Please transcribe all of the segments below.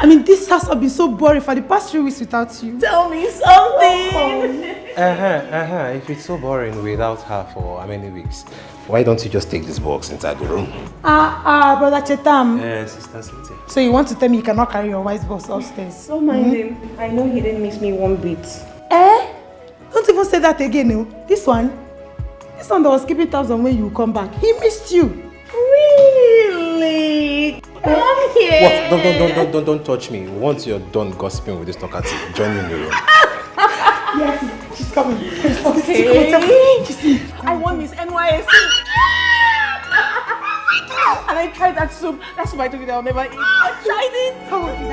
I mean, this house has been so boring for the past 3 weeks without you. Tell me something. If it's so boring without her for how many weeks, why don't you just take this box inside the room? Brother Chetam. Sister Cynthia. So you want to tell me you cannot carry your wife's box upstairs? Don't mind him. I know he didn't miss me one bit. Don't even say that again, no. This one that was keeping tabs on when you come back, he missed you. Really? Come here. What? Don't touch me. Once you're done gossiping with this talkative, join me in the room. Yes, she's coming. Okay. I want Miss NYSC. And I tried that soup. That's why I told you that I'll never eat. I tried it. How was it?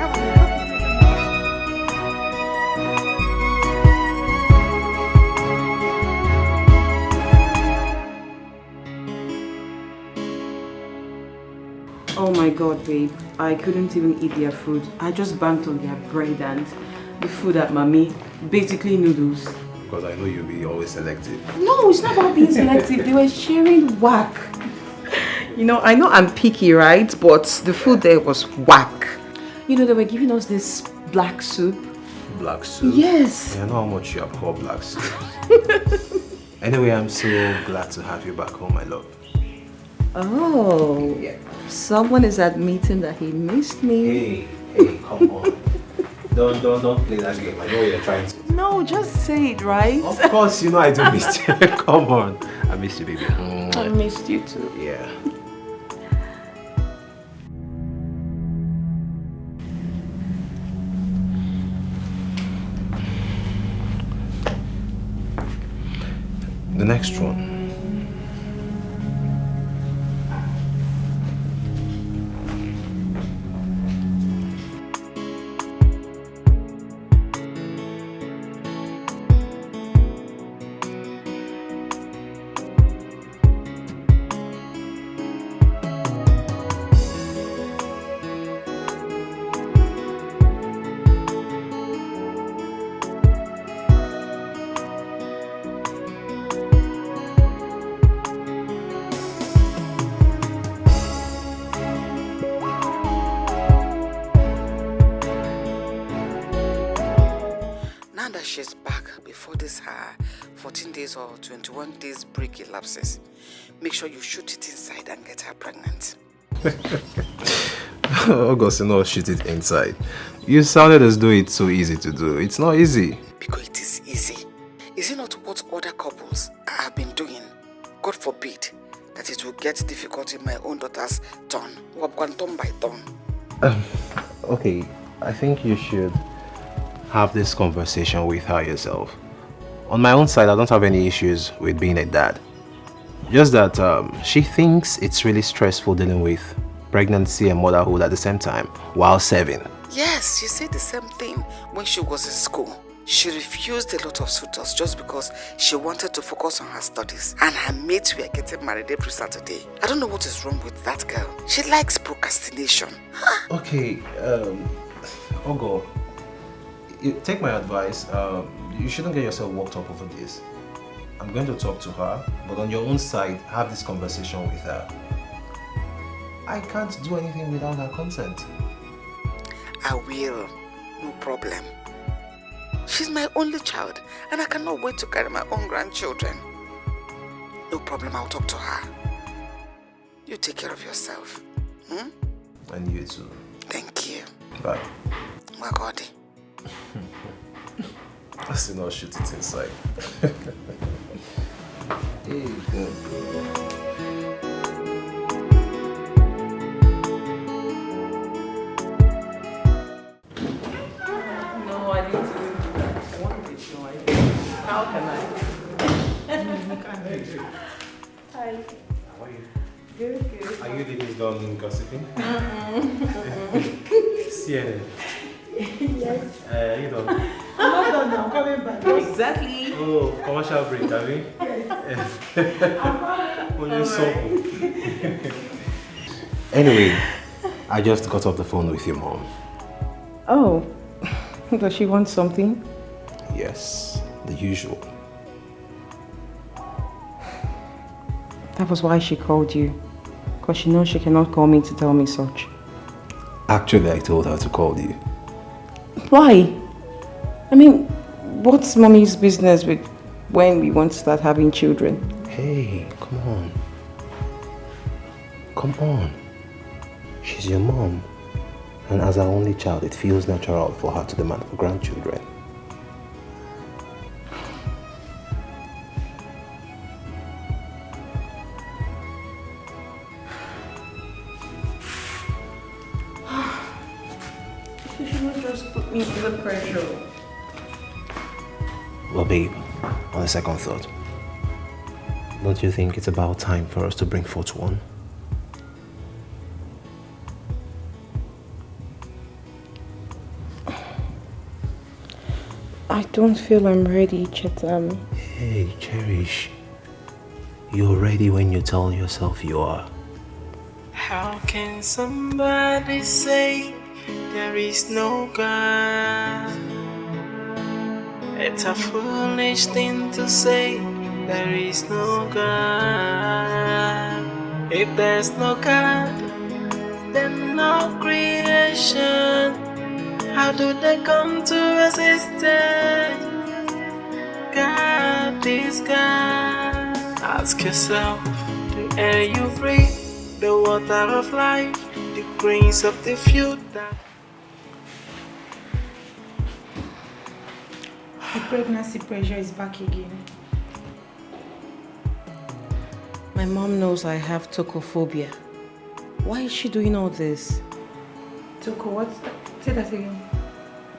Oh my god, babe. I couldn't even eat their food. I just banked on their bread and the food at Mommy. Basically noodles. Because I know you'll be always selective. No, it's not about being selective. They were sharing whack. You know, I know I'm picky, right? But the food there was whack. You know, they were giving us this black soup. Black soup? Yes. I know how much you abhor black soup. Anyway, I'm so glad to have you back home, my love. Oh, yeah. Someone is admitting that he missed me. Hey, come on. Don't play that game. I know you're trying to. No, just say it, right? Of course, you know I do miss you. Come on. I miss you, baby. I missed you too. Yeah. The next one. She's back before this her 14 days or 21 days break elapses. Make sure you shoot it inside and get her pregnant. August, no, shoot it inside. You sounded as though it's so easy to do. It's not easy. Because it is easy. Is it not what other couples have been doing? God forbid that it will get difficult in my own daughter's turn. Turn by turn. Okay, I think you should have this conversation with her yourself. On my own side, I don't have any issues with being a dad. Just that she thinks it's really stressful dealing with pregnancy and motherhood at the same time while serving. Yes, she said the same thing when she was in school. She refused a lot of suitors just because she wanted to focus on her studies. And her mates were getting married every Saturday. I don't know what is wrong with that girl. She likes procrastination. Okay, Ogo, take my advice. You shouldn't get yourself worked up over this. I'm going to talk to her, but on your own side, have this conversation with her. I can't do anything without her consent. I will. No problem. She's my only child, and I cannot wait to carry my own grandchildren. No problem, I'll talk to her. You take care of yourself. And you too. Thank you. Bye. Magodi. I still not shoot it inside. Hey, good. No, I didn't do that. I wanted it, no, I didn't. How can I? Hi. How are you? Good. Are you ladies done gossiping? CNN. Yes. You done? I'm not done now, I'm coming back. Exactly. Oh, commercial break, have you? Yes. Anyway, I just got off the phone with your mom. Oh, does she want something? Yes, the usual. That was why she called you. Because she knows she cannot call me to tell me such. Actually, I told her to call you. Why? I mean, what's mommy's business with when we want to start having children? Hey, come on. Come on. She's your mom. And as our only child, it feels natural for her to demand for grandchildren. You should not just put me under pressure. Well, babe, on a second thought, don't you think it's about time for us to bring forth one? I don't feel I'm ready, Chetam. Hey, Cherish. You're ready when you tell yourself you are. How can somebody say there is no God? It's a foolish thing to say there is no God. If there's no God, then no creation. How do they come to existence? God is God. Ask yourself, the air you breathe, the water of life, the grains of the future. The pregnancy pressure is back again. My mom knows I have phobia. Why is she doing all this? Toko, what? Say that again.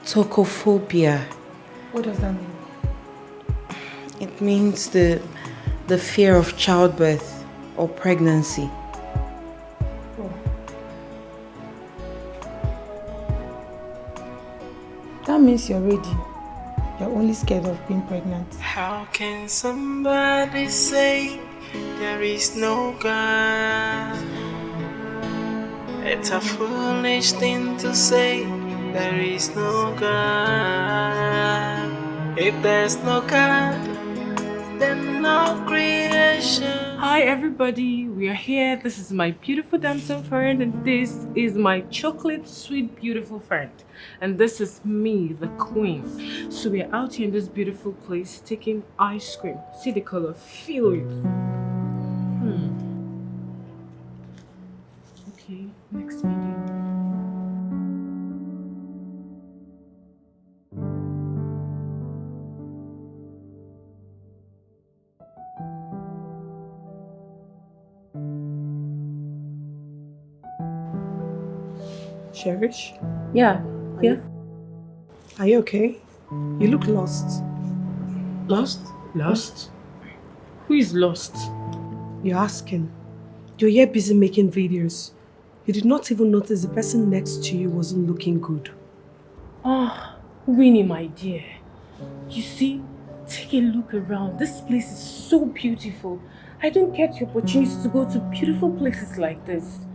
Phobia. What does that mean? It means the fear of childbirth or pregnancy. Oh. That means you're ready. You're only scared of being pregnant. How can somebody say there is no God? It's a foolish thing to say there is no God. If there's no God, then no creation. Hi everybody, we are here. This is my beautiful dancing friend and this is my chocolate sweet beautiful friend. And this is me, the queen. So we are out here in this beautiful place taking ice cream. See the color, feel it. Okay, next video. Cherish, Yeah. are you okay? You look lost. Lost? Lost? Who is lost? You're asking. You're here busy making videos. You did not even notice the person next to you wasn't looking good. Oh, Winnie, my dear. You see, take a look around. This place is so beautiful. I don't get the opportunity to go to beautiful places like this.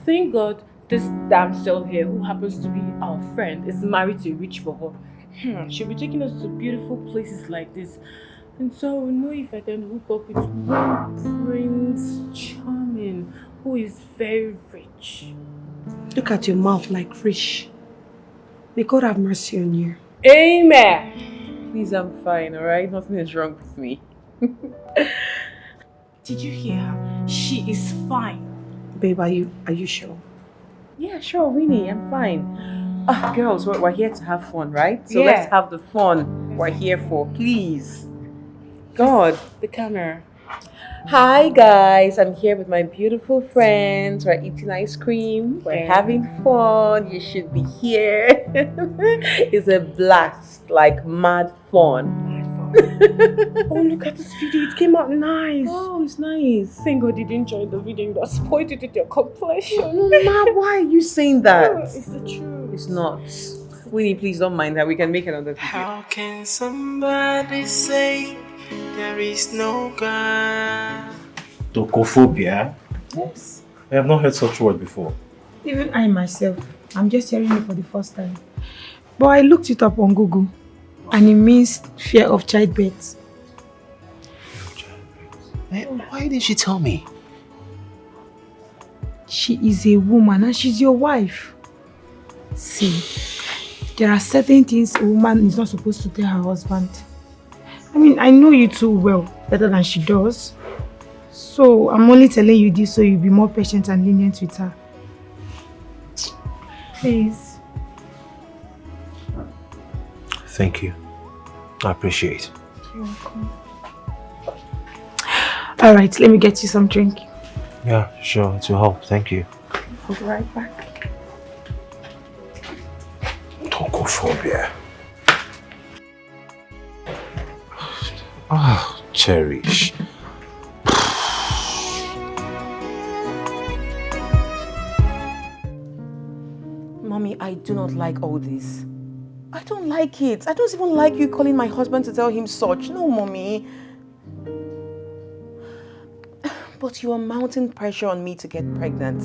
Thank God this damsel here, who happens to be our friend, is married to a rich boy. She'll be taking us to beautiful places like this. And so I will know if I can hook up with one Prince Charming, who is very rich. Look at your mouth like fish. May God have mercy on you. Amen! Please, I'm fine, alright? Nothing is wrong with me. Did you hear her? She is fine. Babe, are you sure? Yeah, sure, Winnie, I'm fine. Girls, we're here to have fun, right? So Yeah. let's have the fun we're here for, please. God. The camera. Hi guys, I'm here with my beautiful friends. We're eating ice cream. We're having fun. You should be here. It's a blast, like mad fun. Oh, look at this video. It came out nice. Oh, it's nice. Thank God you didn't join the video. You would have spoiled it with your complexion. No, Ma, why are you saying that? It's the truth. It's not. Winnie, please don't mind her. We can make another video. How can somebody say there is no God? Phobia? Yes. I have not heard such word before. Even I myself, I'm just hearing it for the first time. But I looked it up on Google and it means fear of childbirth. Why didn't she tell me? She is a woman and she's your wife. See, there are certain things a woman is not supposed to tell her husband. I mean, I know you too well, better than she does. So I'm only telling you this so you'll be more patient and lenient with her. Please. Thank you. I appreciate. You're welcome. Alright, let me get you some drink. Yeah, sure. It will help. Thank you. I'll be right back. Phobia. Ah, Cherish. Mommy, I do not like all this. I don't like it. I don't even like you calling my husband to tell him such. No, Mommy. But you are mounting pressure on me to get pregnant.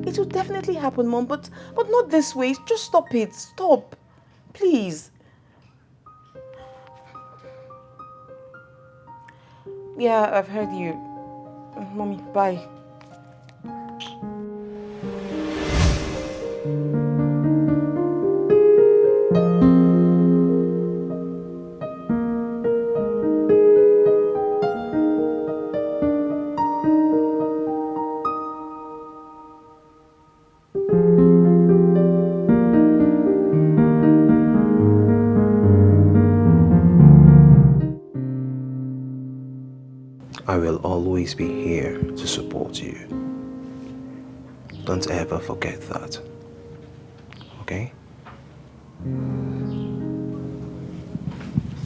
It will definitely happen, Mom, but not this way. Just stop it. Stop. Please. Yeah, I've heard you. Mommy, bye. I will always be here to support you. Don't ever forget that. Okay?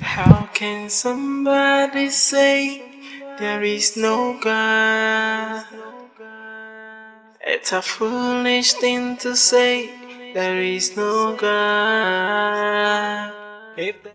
How can somebody say there is no God? It's a foolish thing to say there is no God. If the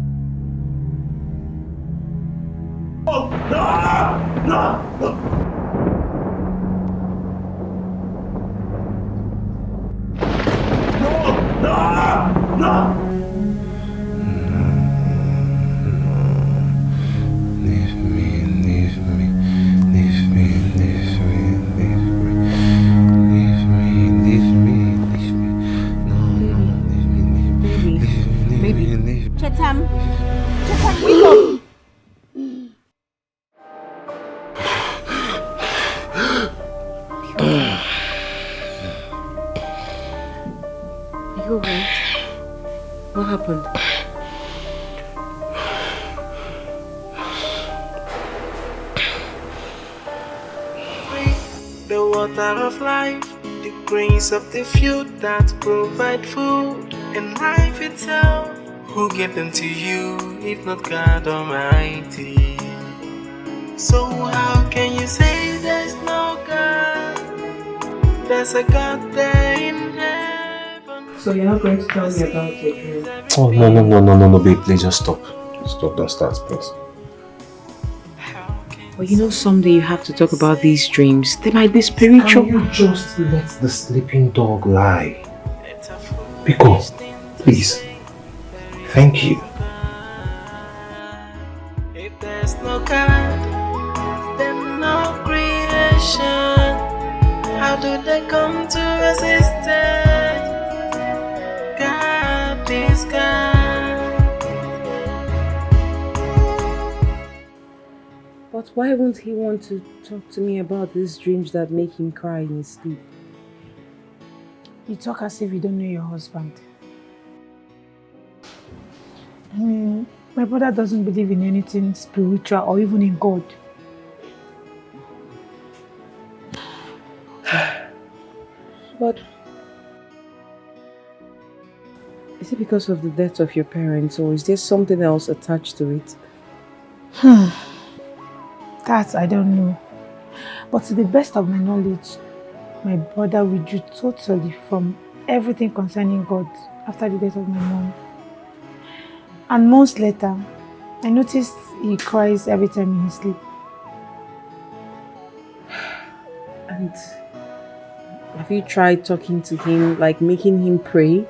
What happened? the water of life, the grains of the field that provide food and life itself. Who gave them to you if not God Almighty? So how can you say there's no God? There's a God there in heaven. So you're not going to tell me about your dream? Oh, no, babe, please just stop. Stop, don't start, please. But you know, someday you have to talk about these dreams. They might be spiritual. Can you just let the sleeping dog lie? Pico, please. Thank you. If there's no God, then no creation. How do they come to existence? God is God. But why won't he want to talk to me about these dreams that make him cry in his sleep? You talk as if you don't know your husband. I mean, my brother doesn't believe in anything spiritual or even in God. But is it because of the death of your parents, or is there something else attached to it? That I don't know. But to the best of my knowledge, my brother withdrew totally from everything concerning God after the death of my mom. And months later, I noticed he cries every time in his sleep. And have you tried talking to him, like making him pray?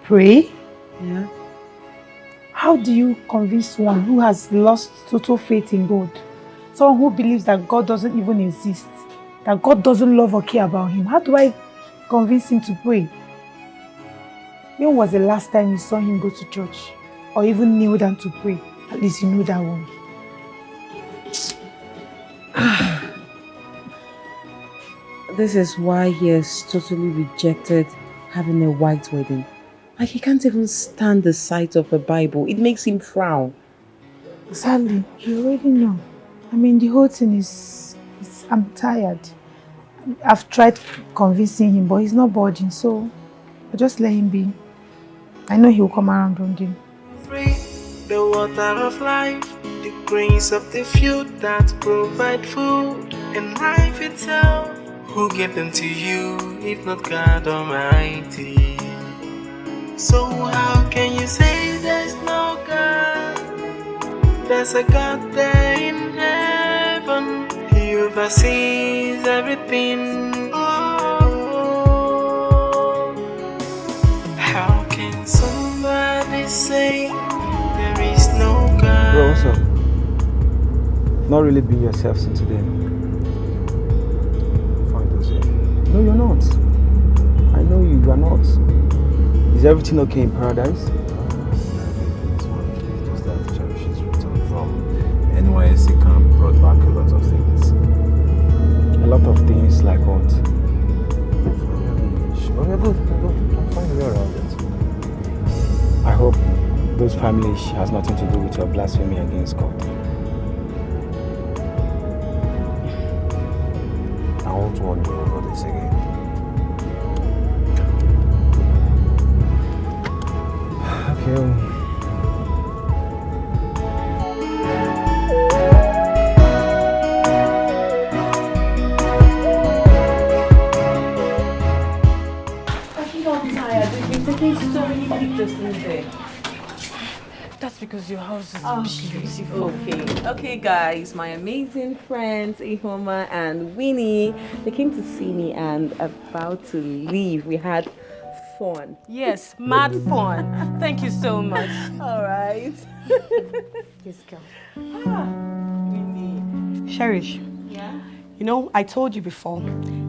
Pray? Yeah. How do you convince one who has lost total faith in God? Someone who believes that God doesn't even exist, that God doesn't love or care about him. How do I convince him to pray? When was the last time you saw him go to church? Or even kneel down to pray? At least you know that one. This is why he has totally rejected having a white wedding. Like, he can't even stand the sight of a Bible. It makes him frown. Sadly, you already know. I mean, the whole thing is I'm tired. I've tried convincing him, but he's not budging, so I just let him be. I know he'll come around one day. Free, the water of life, the grains of the field that provide food and life itself. Who gave them to you if not God Almighty? So how can you say there's no God? There's a God there in heaven. He oversees everything. Oh, how can somebody say there is no God? Bro, what's up? Not really being yourself since today. Fine, Jose. No, you're not. I know you are not. Is everything okay in paradise? It's one. Just that Cherish is returned from NYSC camp, brought back a lot of things. A lot of things like what? We're good. I'm fine. We're around it. I hope those families has nothing to do with your blasphemy against God. I won't warn you about this again. Okay. That's because your house is beautiful. Okay guys, my amazing friends Ihoma and Winnie, they came to see me and about to leave. We had fun. Yes, mad fun. Thank you so much. Alright. This girl. Winnie. Cherish, Yeah? you know, I told you before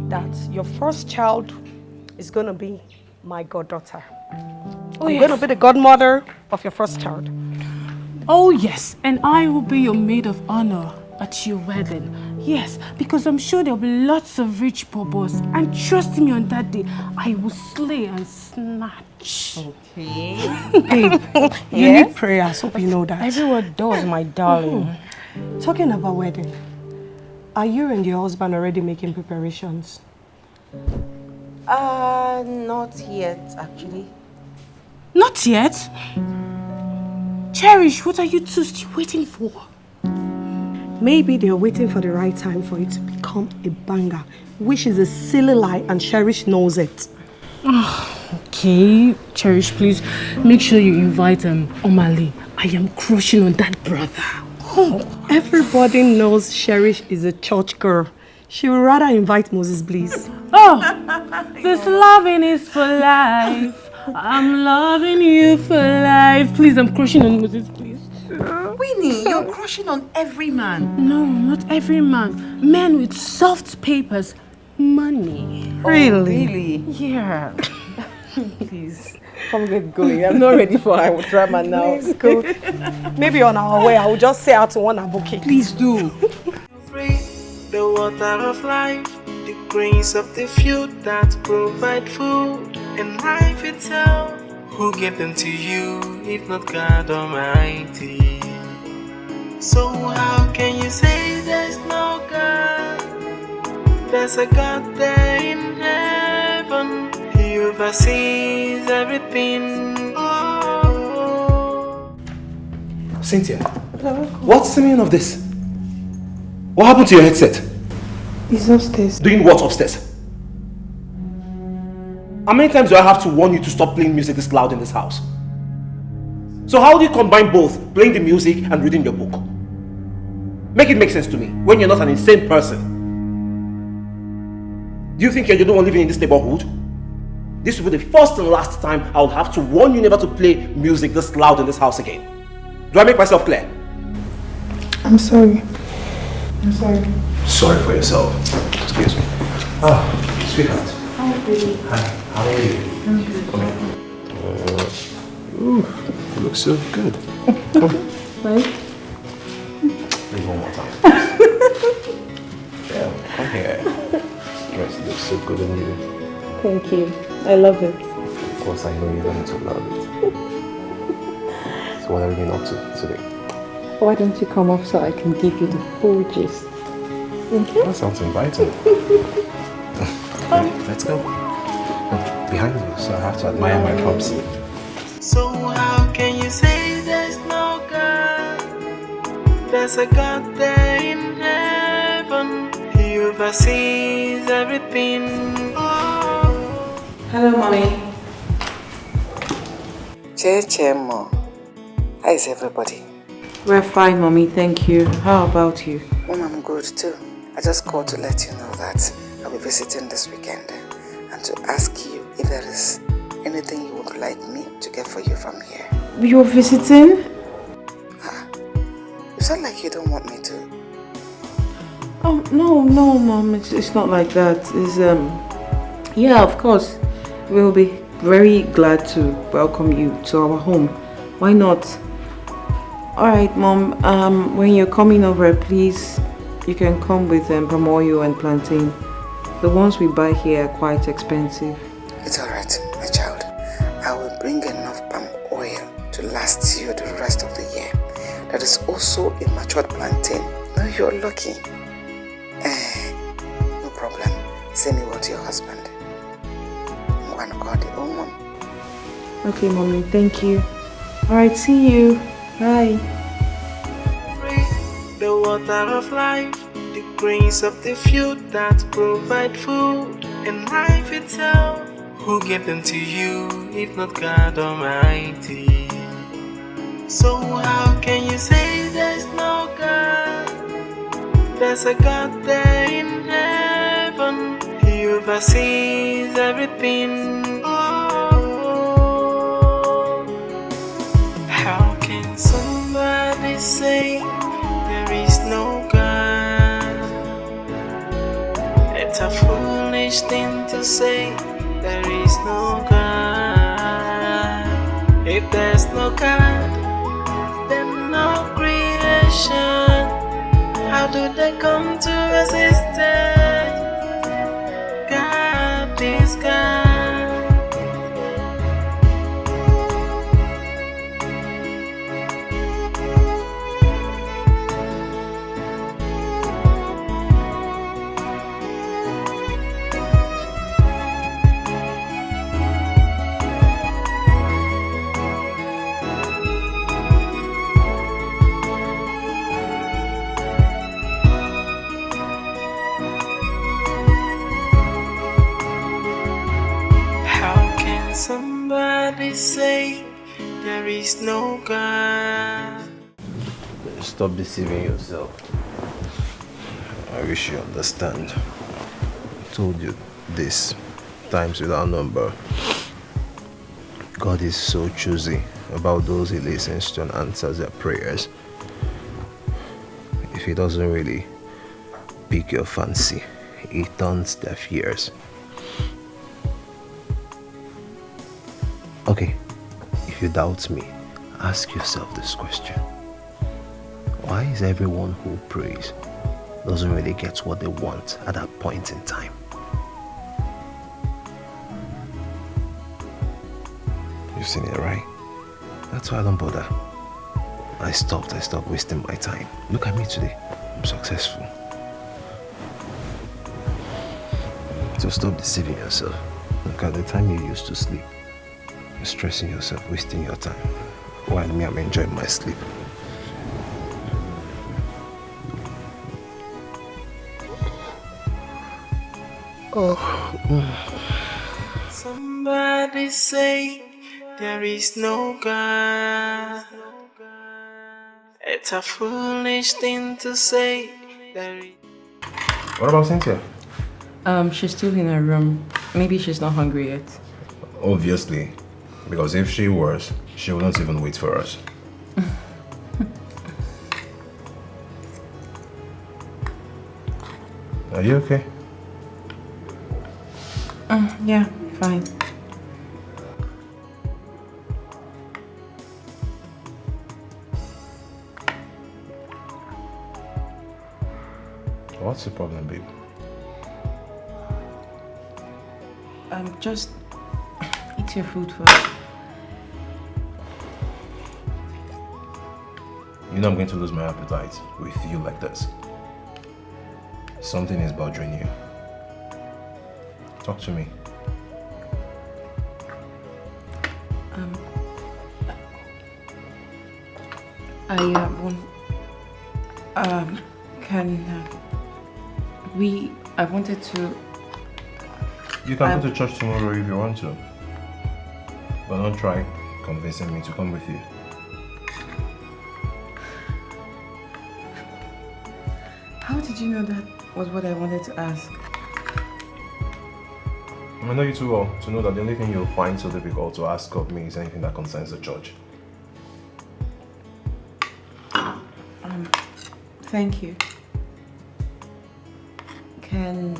that your first child is going to be my goddaughter. Oh, I'm yes. going to be the godmother of your first child. Oh, yes. And I will be your maid of honor at your wedding. Yes, because I'm sure there'll be lots of rich bobos. And trust me, on that day, I will slay and snatch. Okay. Babe, you need prayers. Hope you know that. Everyone does, my darling. Talking about wedding, are you and your husband already making preparations? Not yet, actually. Not yet. Cherish, what are you two still waiting for? Maybe they're waiting for the right time for it to become a banger, which is a silly lie, and Cherish knows it. Okay, Cherish, please make sure you invite Omali. I am crushing on that brother. Everybody knows Cherish is a church girl. She would rather invite Moses, please. Oh, this loving is for life. I'm loving you for life. Please, I'm crushing on Moses, please. Winnie, you're crushing on every man. No, not every man. Men with soft papers. Money. Really? Yeah. Please, come get going. I'm not ready for our drama now. Please go. Maybe on our way, I will just say out to one bouquet. Please do. Free, the water of life, the grains of the field that provide food and life itself. Who gave them to you if not God Almighty? So how can you say there's no God? There's a God there in heaven. He oversees everything. Oh. Cynthia, what's the meaning of this? What happened to your headset? It's upstairs. Doing what upstairs? How many times do I have to warn you to stop playing music this loud in this house? So how do you combine both, playing the music and reading your book? Make it make sense to me, when you're not an insane person. Do you think you're the only one living in this neighborhood? This will be the first and last time I'll have to warn you never to play music this loud in this house again. Do I make myself clear? I'm sorry. I'm sorry. Sorry for yourself. Excuse me. Ah, sweetheart. Hi, baby. Hi, how are you? I'm good. Come here. Ooh, you look so good. Right? Please, one more time. Yeah, come here. Dress looks so good on you. Thank you. I love it. Of course, I know you're going to love it. So what are you up to today? Why don't you come off so I can give you the full gist? That sounds inviting. Let's go. Behind you, so I have to admire my props. So how can you say there's no God? There's a God there in heaven. He oversees everything. Oh. Hello, Mommy. Chemo. How is everybody? We're fine, Mommy. Thank you. How about you? Mom, I'm good too. I just called to let you know that I'll be visiting this weekend and to ask you if there is anything you would like me to get for you from here. You're visiting? You sound like you don't want me to. Oh, no, Mom. It's not like that. It's, yeah, of course. We'll be very glad to welcome you to our home. Why not? Alright, Mom. When you're coming over, please, you can come with palm oil and plantain. The ones we buy here are quite expensive. It's alright, my child. I will bring enough palm oil to last you the rest of the year. That is also a matured plantain. No, you're lucky. No problem. Send me what to your husband. I'm going to call the old mom. Okay, Mommy. Thank you. Alright, see you. Bye. The water of life, the grains of the field that provide food and life itself. Who gave them to you if not God Almighty? So how can you say there's no God? There's a God there in heaven. He oversees everything. Oh. How can somebody say there is no God? It's a foolish thing to say, there is no God. If there's no God, then no creation. How do they come to existence? God is God. Somebody say there is no God. Stop deceiving yourself. I wish you understand. I told you this times without number. God is so choosy about those he listens to and answers their prayers. If he doesn't really pique your fancy, he turns deaf ears. Okay, if you doubt me, ask yourself this question. Why is everyone who prays doesn't really get what they want at that point in time. You've seen it, right? That's why I don't bother. I stopped wasting my time. Look at me today. I'm successful. So stop deceiving yourself. Look at the time you used to sleep. You're stressing yourself, wasting your time. While me, I'm enjoying my sleep. Somebody say there is no God. It's a foolish thing to say. What about Cynthia? She's still in her room. Maybe she's not hungry yet. Obviously. Because if she was, she wouldn't even wait for us. Are you okay? Yeah, fine. What's the problem, babe? Just eat your food first. You know I'm going to lose my appetite with you like this. Something is bothering you. Talk to me. I wanted to... You can go to church tomorrow if you want to. But don't try convincing me to come with you. How did you know that was what I wanted to ask? I know you too well to know that the only thing you'll find so difficult to ask of me is anything that concerns the church. Thank you. Can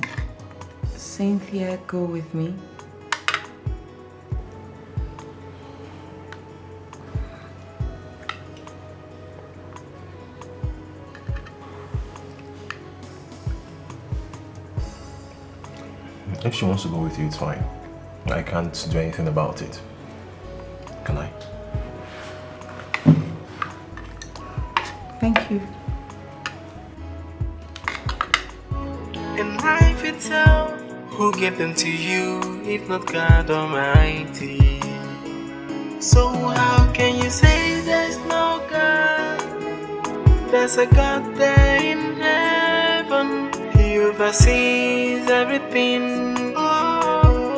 Cynthia go with me? If she wants to go with you, it's fine. I can't do anything about it. Can I? Thank you. In life itself, who gave them to you if not God Almighty? So how can you say there's no God? There's a God there in heaven. He oversees everything. Oh,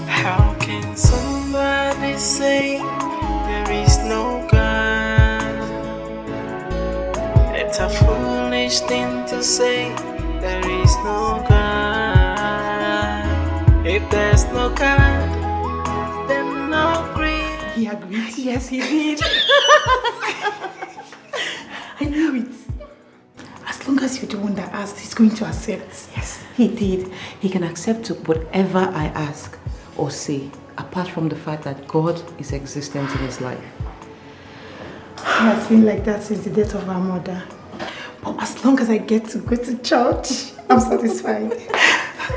how can somebody say there is no God? It's a foolish thing to say there is no God. If there's no God, then no grief. He agreed. Yes, he did. I knew it. As long as you're the one that asked, he's going to accept. Yes, he did. He can accept whatever I ask or say, apart from the fact that God is existent in his life. He has been like that since the death of our mother. But as long as I get to go to church, I'm satisfied.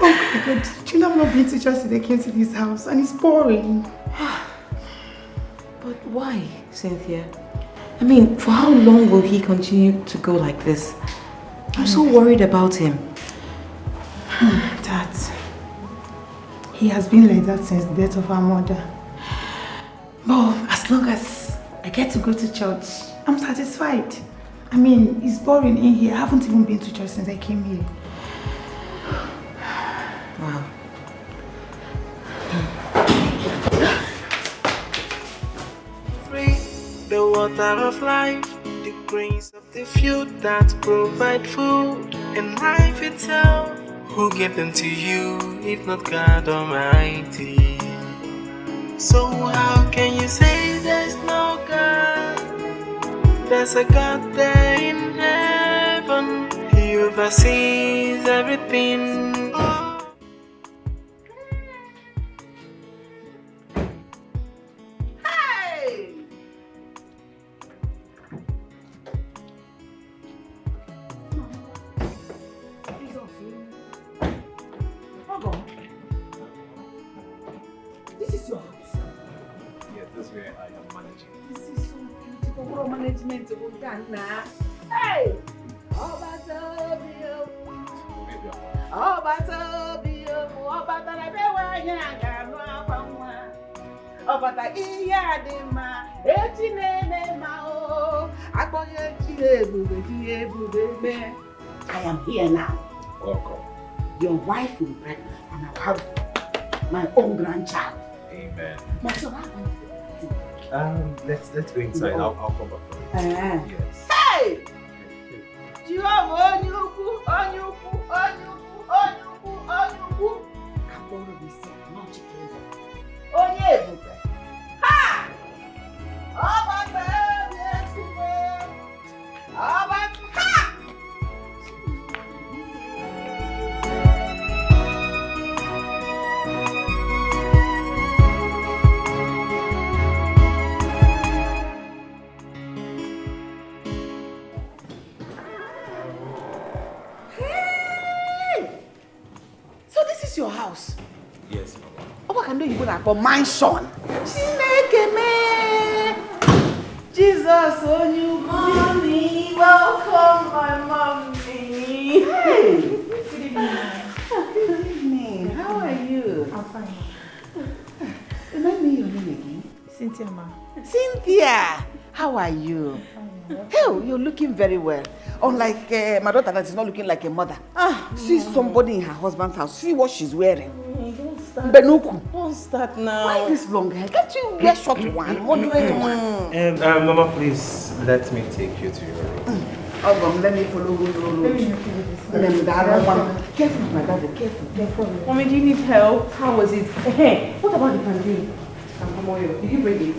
Oh my God, do you know I've not been to church since I came to this house and it's boring. But why, Cynthia? I mean, for how long will he continue to go like this? I'm so worried about him. Dad, he has been like that since the death of our mother. But as long as I get to go to church, I'm satisfied. I mean, it's boring in here. I haven't even been to church since I came here. Wow. The water of life, the grains of the field that provide food, and life itself. Who gave them to you if not God Almighty? So how can you say there's no God? There's a God there in heaven. He oversees everything. announcement to Ghana. Hey! Obatobio. Obata na bewa nyanga no afanwa. Obata iya de ma, eti nene ma o. Akoye ebube me. I am here now. Welcome. Your wife will be pregnant and I'll have my own grandchild. Amen. My son, Let's go inside. I'll come back for it. Yes. Hey! Jehovah, Onyuku. I'm going to be sick, not chicken. Onye ebube. Ha! Obata ebube. Obata. Ha! Your house. Yes, Mama. Oh, what can do you go like a mansion? Jesus, oh you mommy, welcome my mommy. Hey, good evening. How are you? I'm fine. Remind me your name again. Cynthia, ma. Cynthia, how are you? Hell, you're looking very well. Unlike my daughter that is not looking like a mother. See somebody in her husband's house. See what she's wearing. Don't start. Benuku. Don't start now. Why this long hair? Can't you wear short one, moderate one? Mama, please let me take you to your room. Let me follow you. Careful, my daughter. Careful. Mommy, do you need help? How was it? Hey, what about the pandemic? Did you bring it?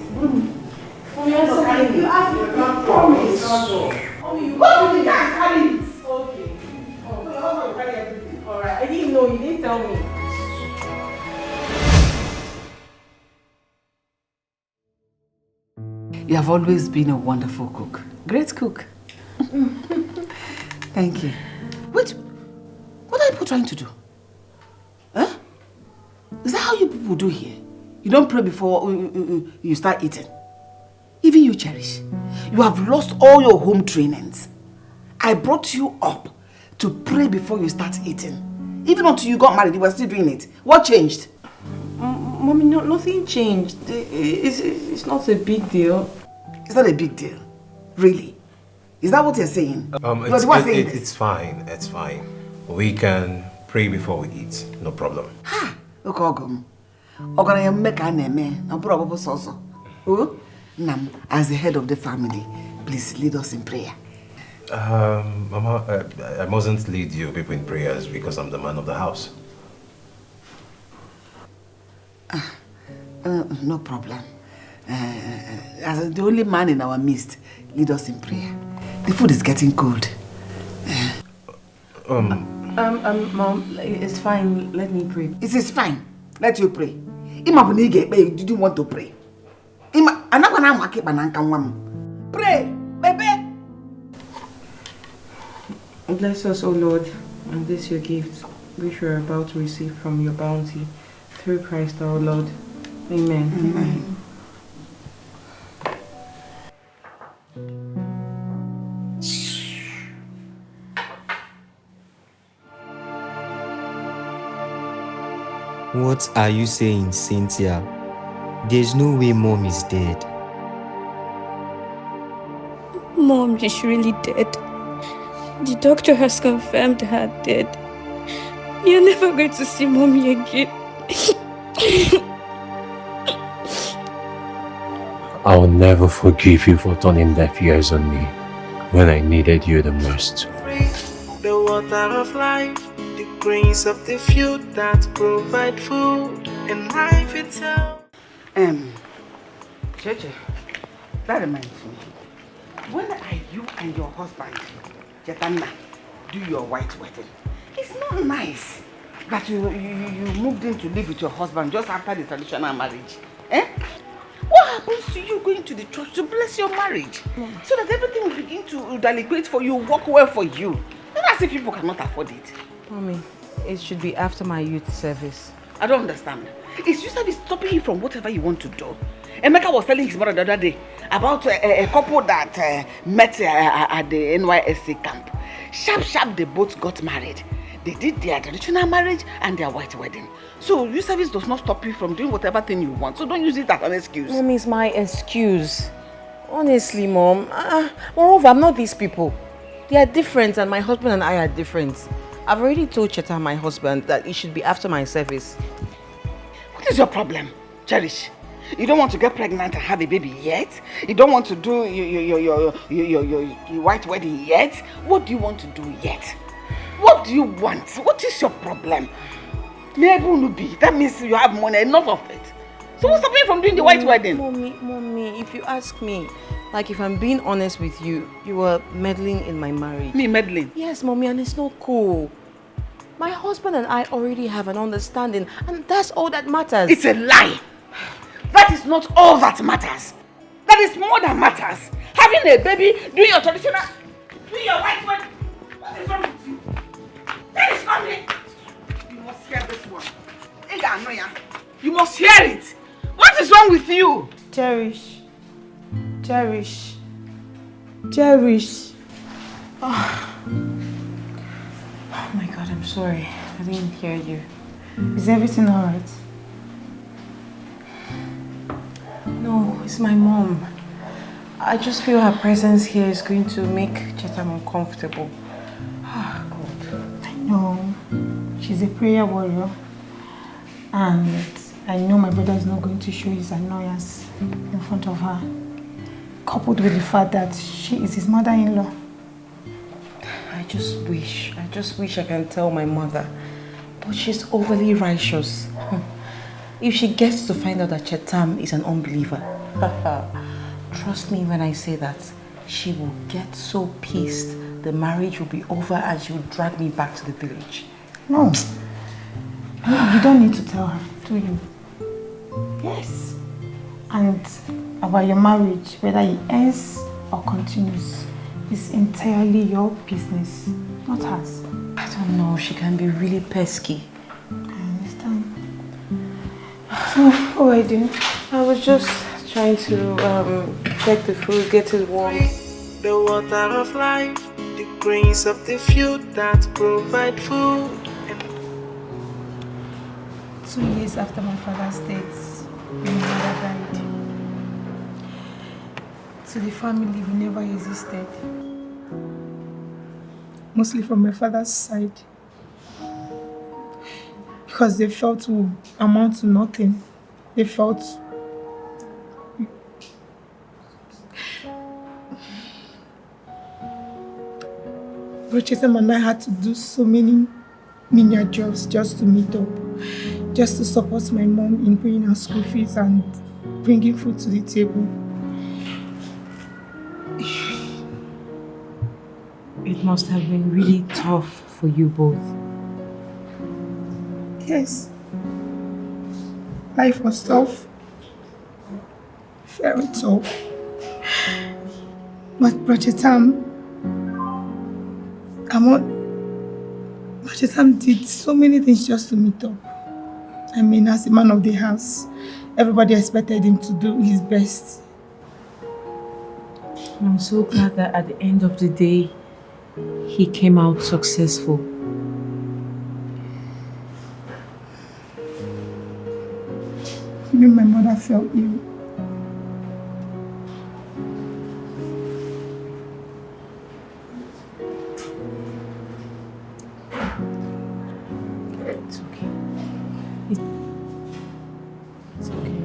Mommy, I'm sorry. You asked me to promise. Mommy, you What did you guys carry it? Okay. Alright, I didn't know. You didn't tell me. You have always been a wonderful cook. Great cook. Thank you. Wait, what are you people trying to do? Huh? Is that how you people do here? You don't pray before you start eating? Even you, Cherish, you have lost all your home trainings. I brought you up to pray before you start eating. Even until you got married, you were still doing it. What changed? Mommy, nothing changed. It's not a big deal. It's not a big deal. Really? Is that what you're saying? It's fine. It's fine. We can pray before we eat. No problem. Ha! Look, Ogum. Ogana make a name. No problem, also. Oh? Nam, as the head of the family, please lead us in prayer. Mama, I mustn't lead you people in prayers because I'm the man of the house. No problem. As the only man in our midst, lead us in prayer. The food is getting cold. Mom, it's fine. Let me pray. It is fine. Let you pray. Did you want to pray? Pray, baby. Bless us, O Lord, and this your gift, which we are about to receive from your bounty, through Christ our Lord. Amen. Amen. What are you saying, Cynthia? There's no way Mom is dead. Mom is really dead. The doctor has confirmed her dead. You're never going to see Mommy again. I'll never forgive you for turning deaf ears on me when I needed you the most. The water of life, the grains of the field that provide food and life itself. Cheche, that reminds me. When are you and your husband, Jetana, do your white wedding? It's not nice that you moved in to live with your husband just after the traditional marriage. Eh? What happens to you going to the church to bless your marriage? So that everything will begin to delicate for you, work well for you. Not as if people cannot afford it. Mommy, it should be after my youth service. I don't understand. Is your service stopping you from whatever you want to do? Emeka was telling his mother the other day about a couple that met at the NYSC camp. Sharp, they both got married. They did their traditional marriage and their white wedding. So your service does not stop you from doing whatever thing you want. So don't use it as an excuse. Mom, it's my excuse. Honestly, Mom. Moreover, I'm not these people. They are different and my husband and I are different. I've already told Cheta, my husband, that he should be after my service. What is your problem, Cherish? You don't want to get pregnant and have a baby yet? You don't want to do your white wedding yet? What do you want to do yet? What do you want? What is your problem? That means you have money, enough of it. So what's stopping you from doing the white wedding? Mommy, if you ask me, like if I'm being honest with you, you were meddling in my marriage. Me meddling? Yes, Mommy, and it's not cool. My husband and I already have an understanding, and that's all that matters. It's a lie. That is not all that matters. That is more than matters. Having a baby, doing your traditional, doing your white wedding. What is wrong with you? That is not me. You must hear this one. You must hear it. What is wrong with you? Cherish. Oh my God, I'm sorry. I didn't hear you. Is everything alright? No, it's my mom. I just feel her presence here is going to make Chetam uncomfortable. Ah, God. I know. She's a prayer warrior. And I know my brother is not going to show his annoyance in front of her. Coupled with the fact that she is his mother-in-law. I just wish I can tell my mother. But she's overly righteous. If she gets to find out that Chetam is an unbeliever, trust me when I say that, she will get so pissed the marriage will be over and she will drag me back to the village. No. You don't need to tell her, do you? Yes. And about your marriage, whether it ends or continues, is entirely your business, not hers. I don't know, she can be really pesky. I understand. So, alright then. I was just trying to check the food, get it warm. The water of life, the grains of the field that provide food. 2 years after my father's death, my mother died. To the family, we never existed. Mostly from my father's side. Because they felt we amount to nothing. They felt Chetam and I had to do so many menial jobs just to meet up. Just to support my mom in paying her school fees and bringing food to the table. It must have been really tough for you both. Yes. Life was tough. Very tough. But Chetam did so many things just to meet up. I mean, as the man of the house, everybody expected him to do his best. I'm so glad that at the end of the day, he came out successful. Even my mother felt ill. It's okay. It's okay.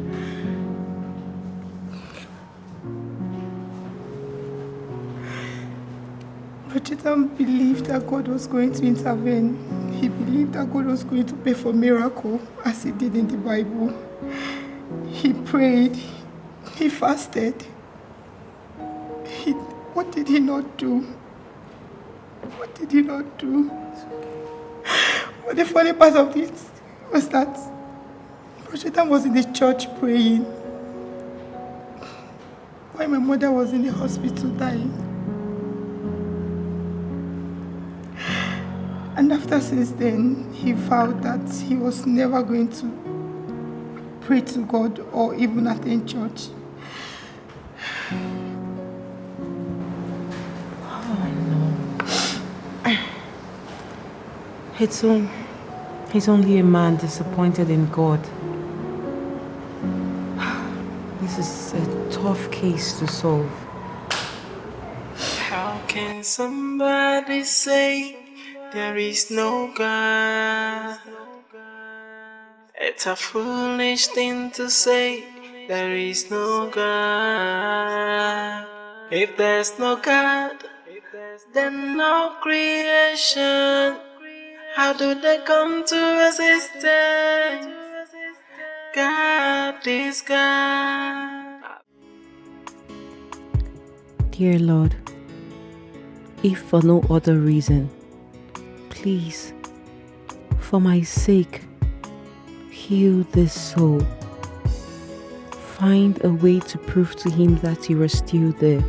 But Chetam believed that God was going to intervene. He believed that God was going to pay for miracle, as he did in the Bible. He prayed. He fasted. What did he not do? What did he not do? But the funny part of it was that Chetam was in the church praying while my mother was in the hospital dying. And after since then, he vowed that he was never going to pray to God or even attend church. He's only a man disappointed in God. This is a tough case to solve. How can somebody say there is no God? It's a foolish thing to say there is no God. If there's no God, then no creation. How do they come to existence? God is God. Dear Lord, if for no other reason, please, for my sake, heal this soul. Find a way to prove to him that you are still there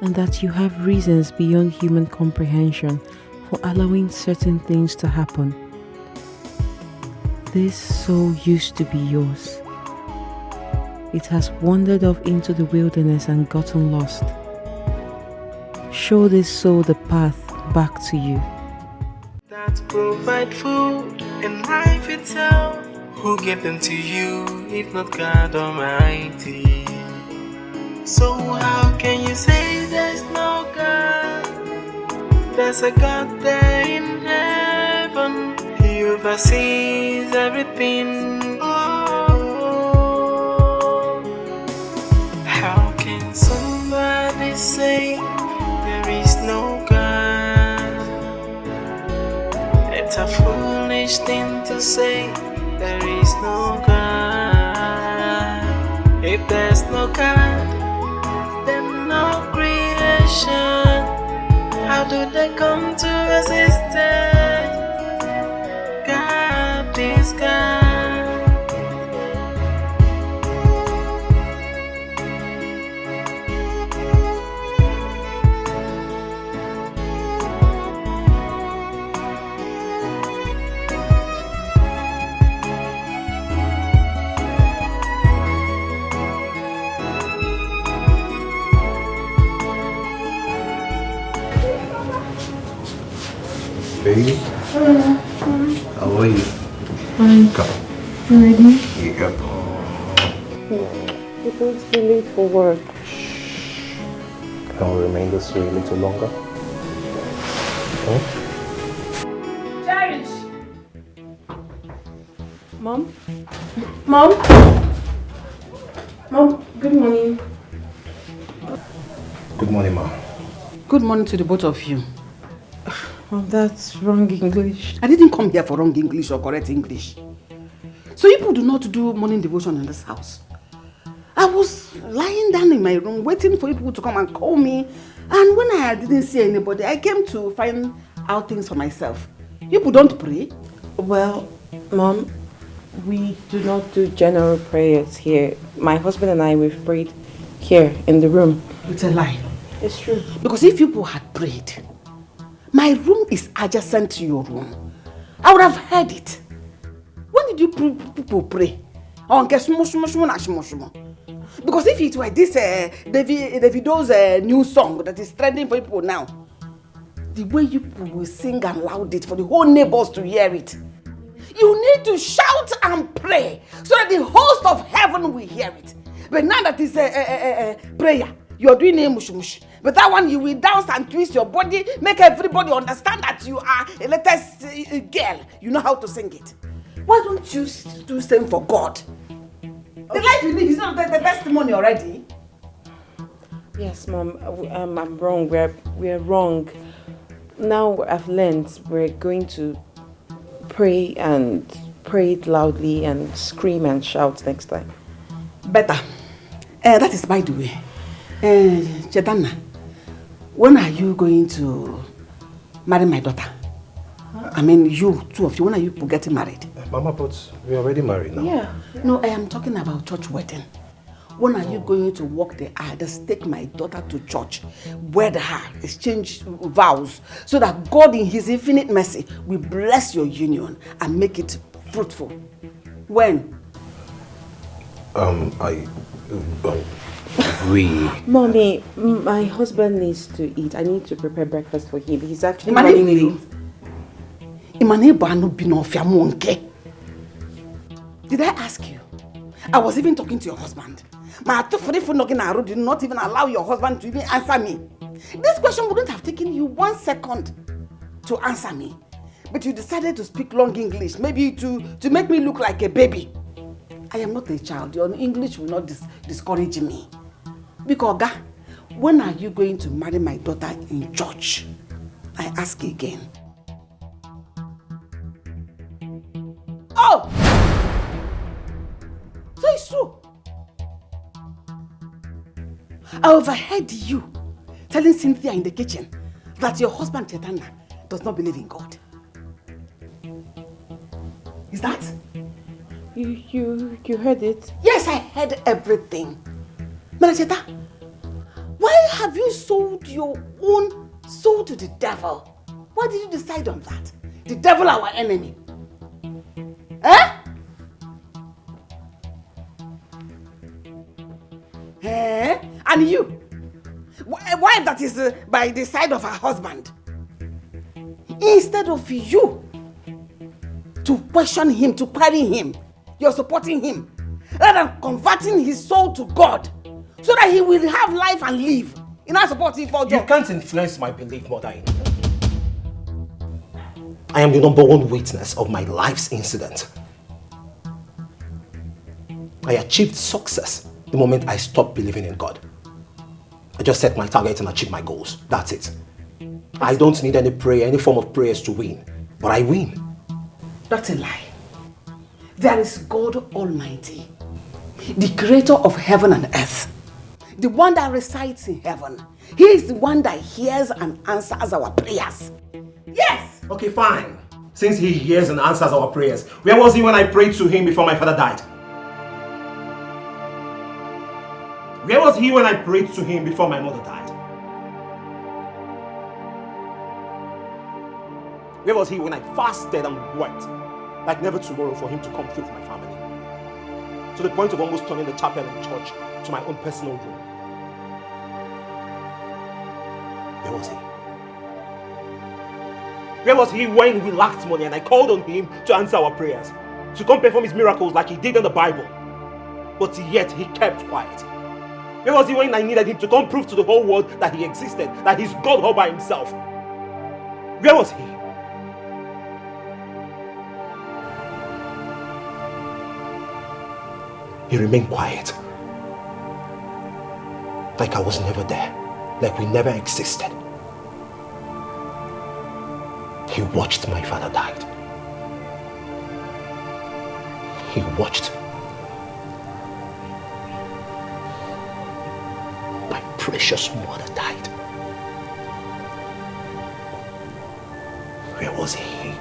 and that you have reasons beyond human comprehension for allowing certain things to happen. This soul used to be yours. It has wandered off into the wilderness and gotten lost. Show this soul the path back to you. That provide food and life itself. Who gave them to you if not God Almighty? So how can you say there's no God? There's a God there in heaven. He oversees everything. Oh, how can somebody say there is no God? It's a foolish thing to say there is no God. If there's no God, then no creation. How do they come to existence? God is God. Baby, how are you? Fine. Come. You ready? You go. You're going to be late for work. Can we remain this way a little longer? Huh? Cherish! Mom? Mom? Mom, good morning. Good morning, Ma. Good morning to the both of you. Mom, that's wrong English. I didn't come here for wrong English or correct English. So people do not do morning devotion in this house. I was lying down in my room waiting for people to come and call me. And when I didn't see anybody, I came to find out things for myself. People don't pray. Well, Mom, we do not do general prayers here. My husband and I, we've prayed here in the room. It's a lie. It's true. Because if people had prayed, my room is adjacent to your room. I would have heard it. When did you people pray? Because if it were this Davido's new song that is trending for people now, the way you people will sing and loud it for the whole neighbors to hear it, you need to shout and pray so that the host of heaven will hear it. But now that is prayer, you're doing a mush mush. But that one, you will dance and twist your body, make everybody understand that you are a latest girl. You know how to sing it. Why don't you do same for God? The life you live is not the testimony already. Yes, Mom, I'm wrong. We're wrong. Now I've learned we're going to pray and pray it loudly and scream and shout next time. Better. That is by the way. Chetana, when are you going to marry my daughter? I mean, you, two of you, when are you getting married? Mama, but we're already married now. Yeah. No, I am talking about church wedding. When are you going to walk the aisle, just take my daughter to church, wed her, exchange vows, so that God in his infinite mercy will bless your union and make it fruitful? When? Mommy, my husband needs to eat. I need to prepare breakfast for him. He's actually running late. Did I ask you? I was even talking to your husband. My phone knocking around did not even allow your husband to even answer me. This question wouldn't have taken you 1 second to answer me. But you decided to speak long English, maybe to make me look like a baby. I am not a child. Your English will not discourage me. Because, Oga, when are you going to marry my daughter in church? I ask again. Oh! So it's true. I overheard you telling Cynthia in the kitchen that your husband Chetana does not believe in God. Is that? You heard it? Yes, I heard everything. Manacheta, why have you sold your own soul to the devil? Why did you decide on that? The devil, our enemy. Eh? Eh? And you? Why that is by the side of her husband? Instead of you to question him, to query him, you're supporting him, rather than converting his soul to God, so that he will have life and live. You're not supporting for You can't influence my belief, Mother. I am the #1 witness of my life's incident. I achieved success the moment I stopped believing in God. I just set my target and achieved my goals. That's it. I don't need any prayer, any form of prayers to win. But I win. That's a lie. There is God Almighty, the creator of heaven and earth, the one that resides in heaven. He is the one that hears and answers our prayers. Yes! Okay, fine. Since he hears and answers our prayers, where was he when I prayed to him before my father died? Where was he when I prayed to him before my mother died? Where was he when I fasted and wept like never tomorrow for him to come through for my family? To the point of almost turning the chapel and church to my own personal room. Where was he? Where was he when we lacked money and I called on him to answer our prayers? To come perform his miracles like he did in the Bible? But yet he kept quiet. Where was he when I needed him to come prove to the whole world that he existed, that he's God all by himself? Where was he? He remained quiet. Like I was never there. Like we never existed. He watched my father die. He watched my precious mother died. Where was he?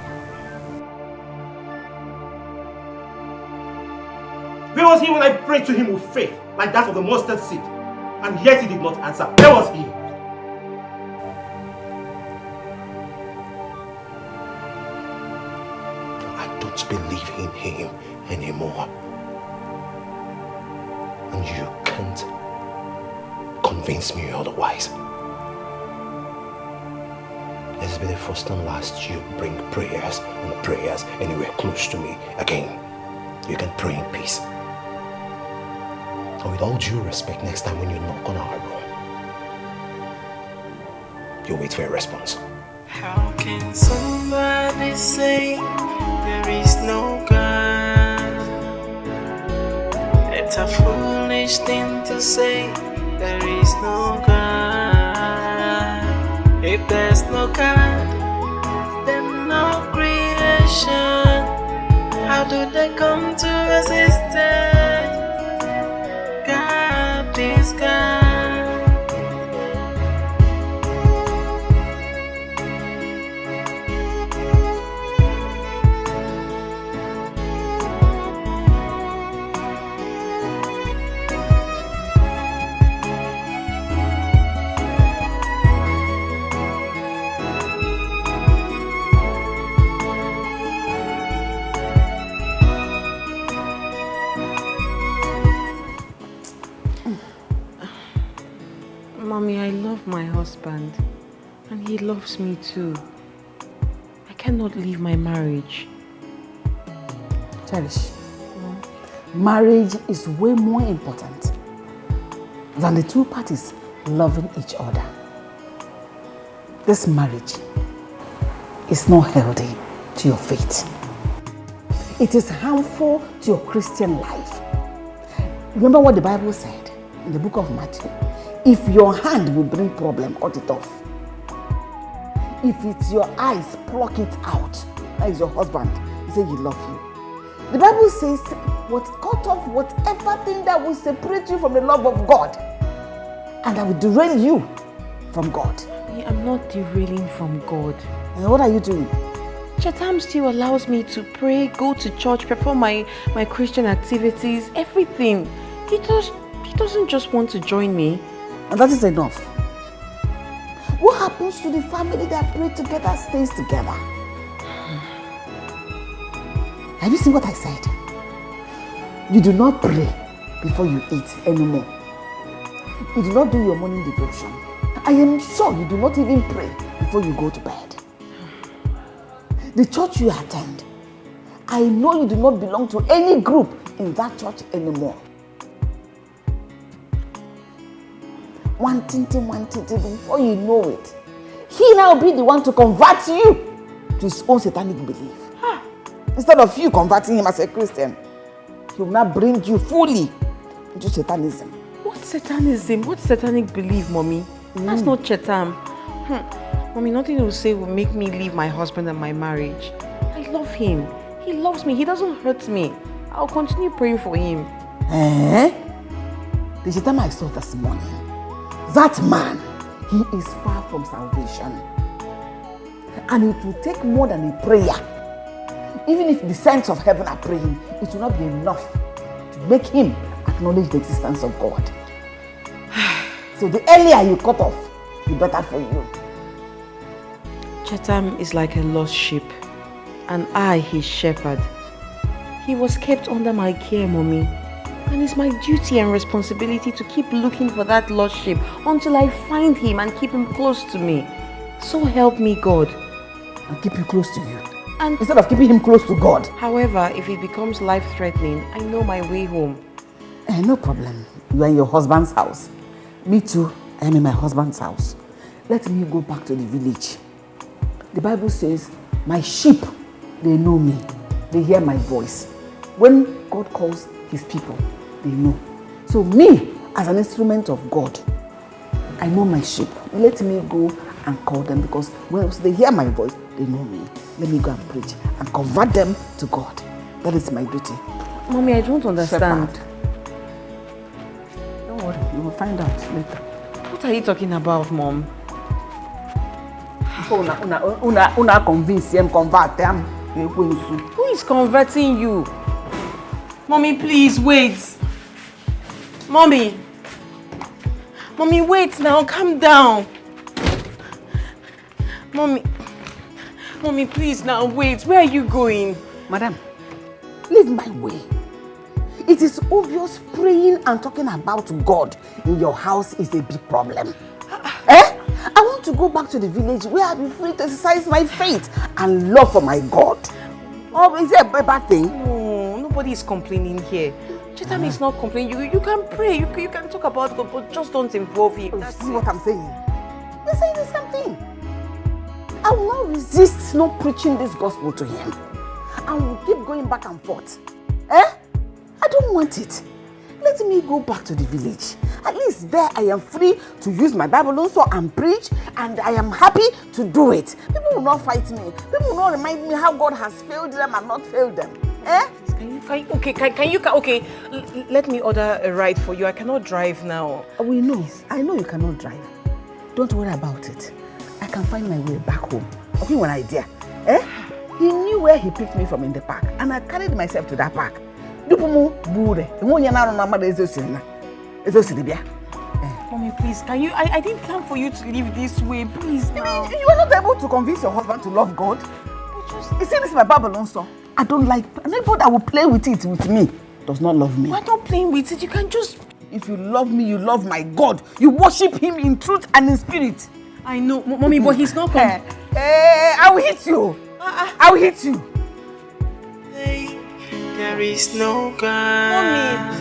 Where was he when I prayed to him with faith, like that of the mustard seed, and yet he did not answer? Where was he? I don't believe in him anymore. And you can't convince me otherwise. This will be the first and last you bring prayers and prayers anywhere close to me again. You can pray in peace. And with all due respect, next time when you knock on our door, you wait for a response. How can somebody say there is no God? It's a foolish thing to say, there is no God. If there's no God, then no creation. How do they come to existence? God is God. love my husband. And he loves me too. I cannot leave my marriage. Cherish, marriage is way more important than the two parties loving each other. This marriage is not healthy to your faith. It is harmful to your Christian life. Remember what the Bible said in the book of Matthew. If your hand will bring problem, cut it off. If it's your eyes, pluck it out. That is your husband. He said he loves you. The Bible says, cut off whatever thing that will separate you from the love of God and that will derail you from God. I'm not derailing from God. And what are you doing? Chetam still allows me to pray, go to church, perform my Christian activities, everything. He doesn't just want to join me. And that is enough. What happens to the family that pray together stays together? Have you seen what I said? You do not pray before you eat anymore. You do not do your morning devotion. I am sure you do not even pray before you go to bed. The church you attend, I know you do not belong to any group in that church anymore. One thing, before you know it, he now be the one to convert you to his own satanic belief. Instead of you converting him as a Christian, he will now bring you fully into Satanism. What Satanism? What satanic belief, Mommy? That's not Chetam. Mommy, nothing he will say will make me leave my husband and my marriage. I love him. He loves me. He doesn't hurt me. I'll continue praying for him. The Chetam I saw this morning, that man, he is far from salvation. And it will take more than a prayer. Even if the saints of heaven are praying, it will not be enough to make him acknowledge the existence of God. So the earlier you cut off, the better for you. Chetam is like a lost sheep, and I, his shepherd. He was kept under my care, Mommy. And it's my duty and responsibility to keep looking for that lost sheep until I find him and keep him close to me. So help me, God. And keep you close to you. And instead of keeping him close to God. However, if it becomes life-threatening, I know my way home. No problem. You are in your husband's house. Me too, I am in my husband's house. Let me go back to the village. The Bible says, my sheep, they know me. They hear my voice. When God calls his people, they know. So me, as an instrument of God, I know my sheep. Let me go and call them, because when they hear my voice, they know me. Let me go and preach and convert them to God. That is my duty. Mommy, I don't understand. Shepherd. Don't worry, you will find out later. What are you talking about, Mom? Una convince him, convert them. Who is converting you? Mommy, please, wait. Mommy, wait now, calm down. Mommy, please now, wait. Where are you going? Madam, leave my way. It is obvious praying and talking about God in your house is a big problem. I want to go back to the village where I'll be free to exercise my faith and love for my God. Oh, is it a bad thing? No, nobody is complaining here. Chetam is not complaining. You can pray, you can talk about God, but just don't involve him. See what I'm saying? You're saying the same thing. I will not resist not preaching this gospel to him. I will keep going back and forth. I don't want it. Let me go back to the village. At least there I am free to use my Bible also and preach, and I am happy to do it. People will not fight me. People will not remind me how God has failed them and not failed them. Okay, let me order a ride for you. I cannot drive now. We know. I know you cannot drive. Don't worry about it. I can find my way back home. Okay, one idea. He knew where he picked me from in the park, and I carried myself to that park. Mommy, please, can you? I didn't plan for you to live this way. Please, now. You are not able to convince your husband to love God. You see, this is my Bible also. I don't like anybody that will play with it with me. Does not love me. Why not playing with it? You can just If you love me, you love my God. You worship him in truth and in spirit. I know, Mommy, but he's not coming. I will hit you. I will hit you. There is no God.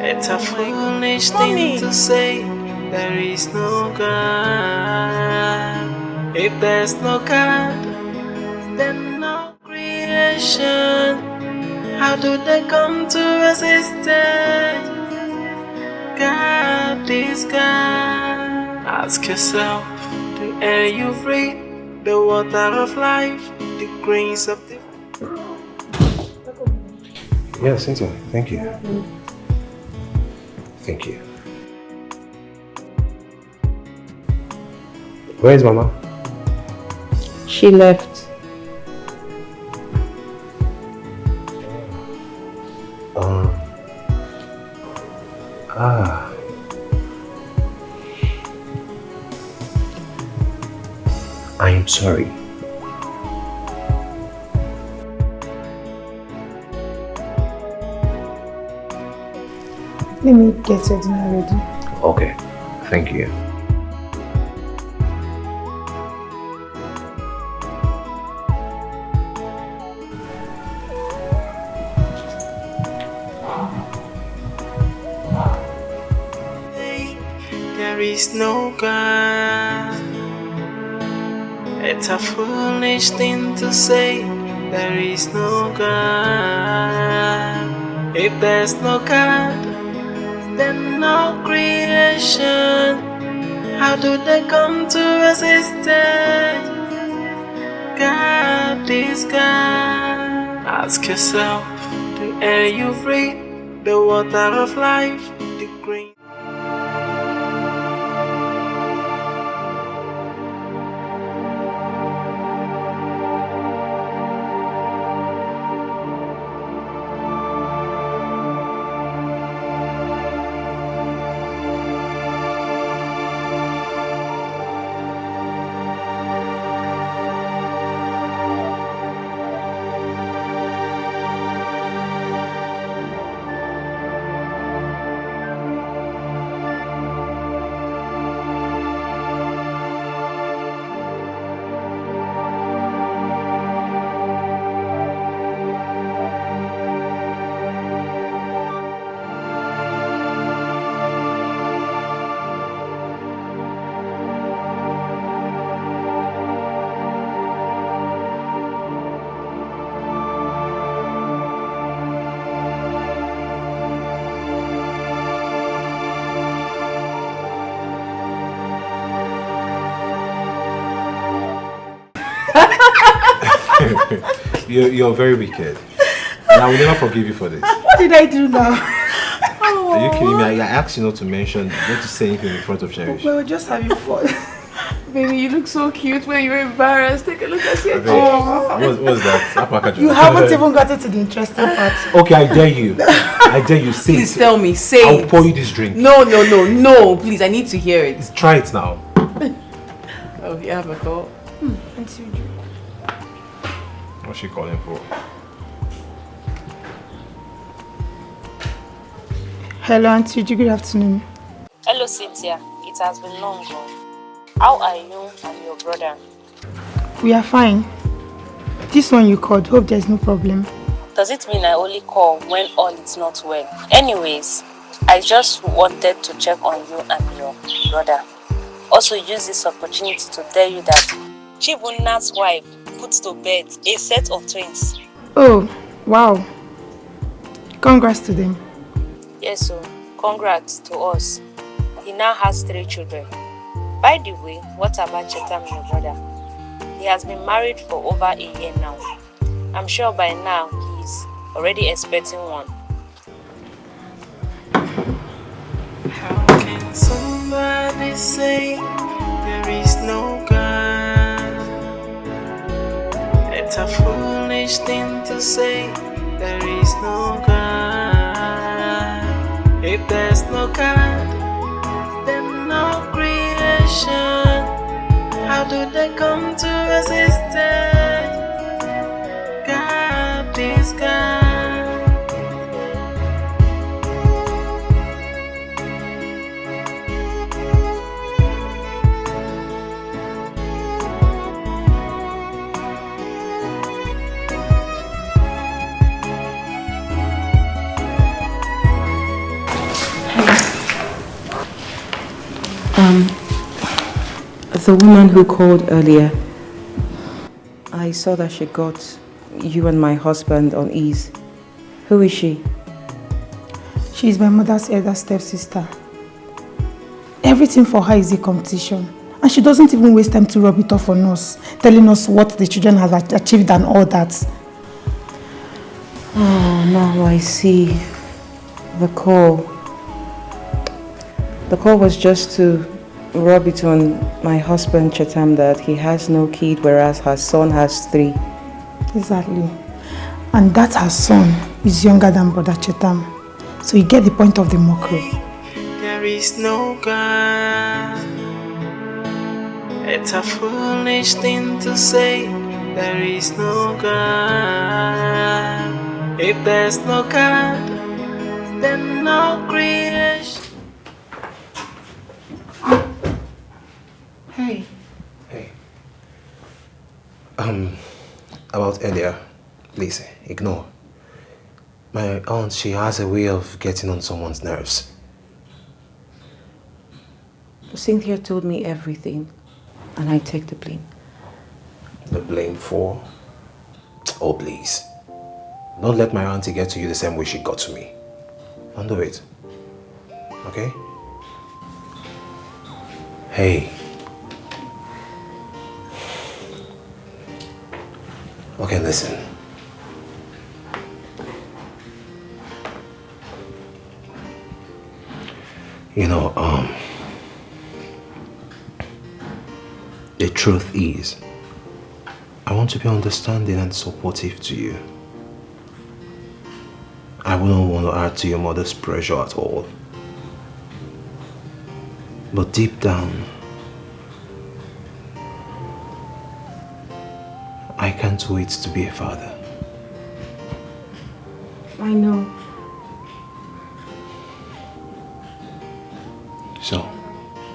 It's a foolish thing to say. There is no God. If there's no God, then no creation. How do they come to existence? God is God. Ask yourself, the air you breathe, the water of life, the grains of the... Yeah, Cynthia, thank you. Thank you. Where is Mama? She left. I am sorry. Let me get your dinner ready. Okay, thank you. There is no God. It's a foolish thing to say. There is no God. If there's no God, then no creation. How do they come to existence? God is God. Ask yourself, the air you breathe, the water of life, the green. You're very wicked. And I will never forgive you for this. What did I do now? Are you kidding me? I asked you not to mention, not to say anything in front of Cherish. We were just having fun. Baby, you look so cute when you're embarrassed. Take a look at your What's that? You haven't even gotten to the interesting part. Okay, I dare you. I dare you. Say Please it. tell me, say I'll it. pour you this drink. No, please, I need to hear it. Try it now. Oh, you have a call? What's she calling for? Hello, Auntie Uju. Good afternoon. Hello, Cynthia. It has been long gone. How are you and your brother? We are fine. This one you called. Hope there's no problem. Does it mean I only call when all is not well? Anyways, I just wanted to check on you and your brother. Also use this opportunity to tell you that Chibuna's wife put to bed a set of twins. Oh, wow. Congrats to them. Yes, so congrats to us. He now has 3 children. By the way, what about Chetam, your brother? He has been married for over a year now. I'm sure by now he's already expecting one. How can somebody say there is no God? It's a foolish thing to say there is no God. If there's no God, then no creation. How do they come to existence? God is God. The woman who called earlier. I saw that she got you and my husband on ease. Who is she? She is my mother's elder stepsister. Everything for her is a competition. And she doesn't even waste time to rub it off on us, telling us what the children have achieved and all that. Oh, now I see. The call. The call was just to rub it on my husband Chetam that he has no kid, whereas her son has 3. Exactly. And that her son is younger than brother Chetam. So you get the point of the mockery. There is no God. It's a foolish thing to say. There is no God. If there's no God, then no creation. Hey. Hey. About earlier, please ignore. My aunt, she has a way of getting on someone's nerves. Cynthia told me everything, and I take the blame. The blame for? Oh, please. Don't let my auntie get to you the same way she got to me. Don't do it. Okay? Hey. Okay, listen. You know, the truth is, I want to be understanding and supportive to you. I wouldn't want to add to your mother's pressure at all. But deep down, I can't wait to be a father. I know. So,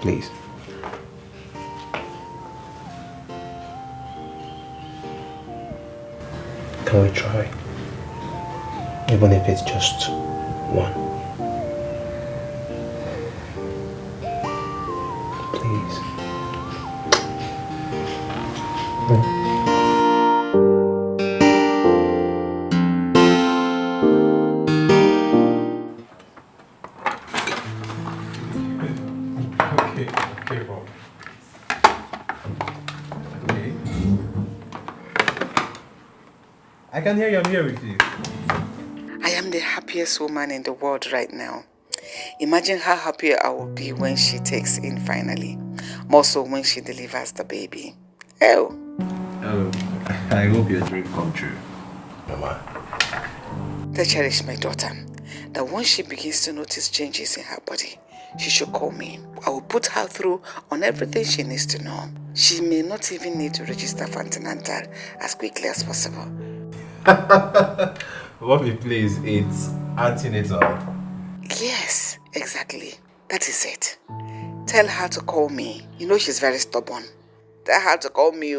please. Can we try? Even if it's just one. Please. I can hear you, I'm here with you. I am the happiest woman in the world right now. Imagine how happy I will be when she takes in finally. More so when she delivers the baby. Oh, I hope your dream come true, Mama. Tell Cherish, my daughter, that once she begins to notice changes in her body, she should call me. I will put her through on everything she needs to know. She may not even need to register for antenatal as quickly as possible. Mommy, please, it's antenatal. Yes, exactly. That is it. Tell her to call me. You know she's very stubborn. Tell her to call me.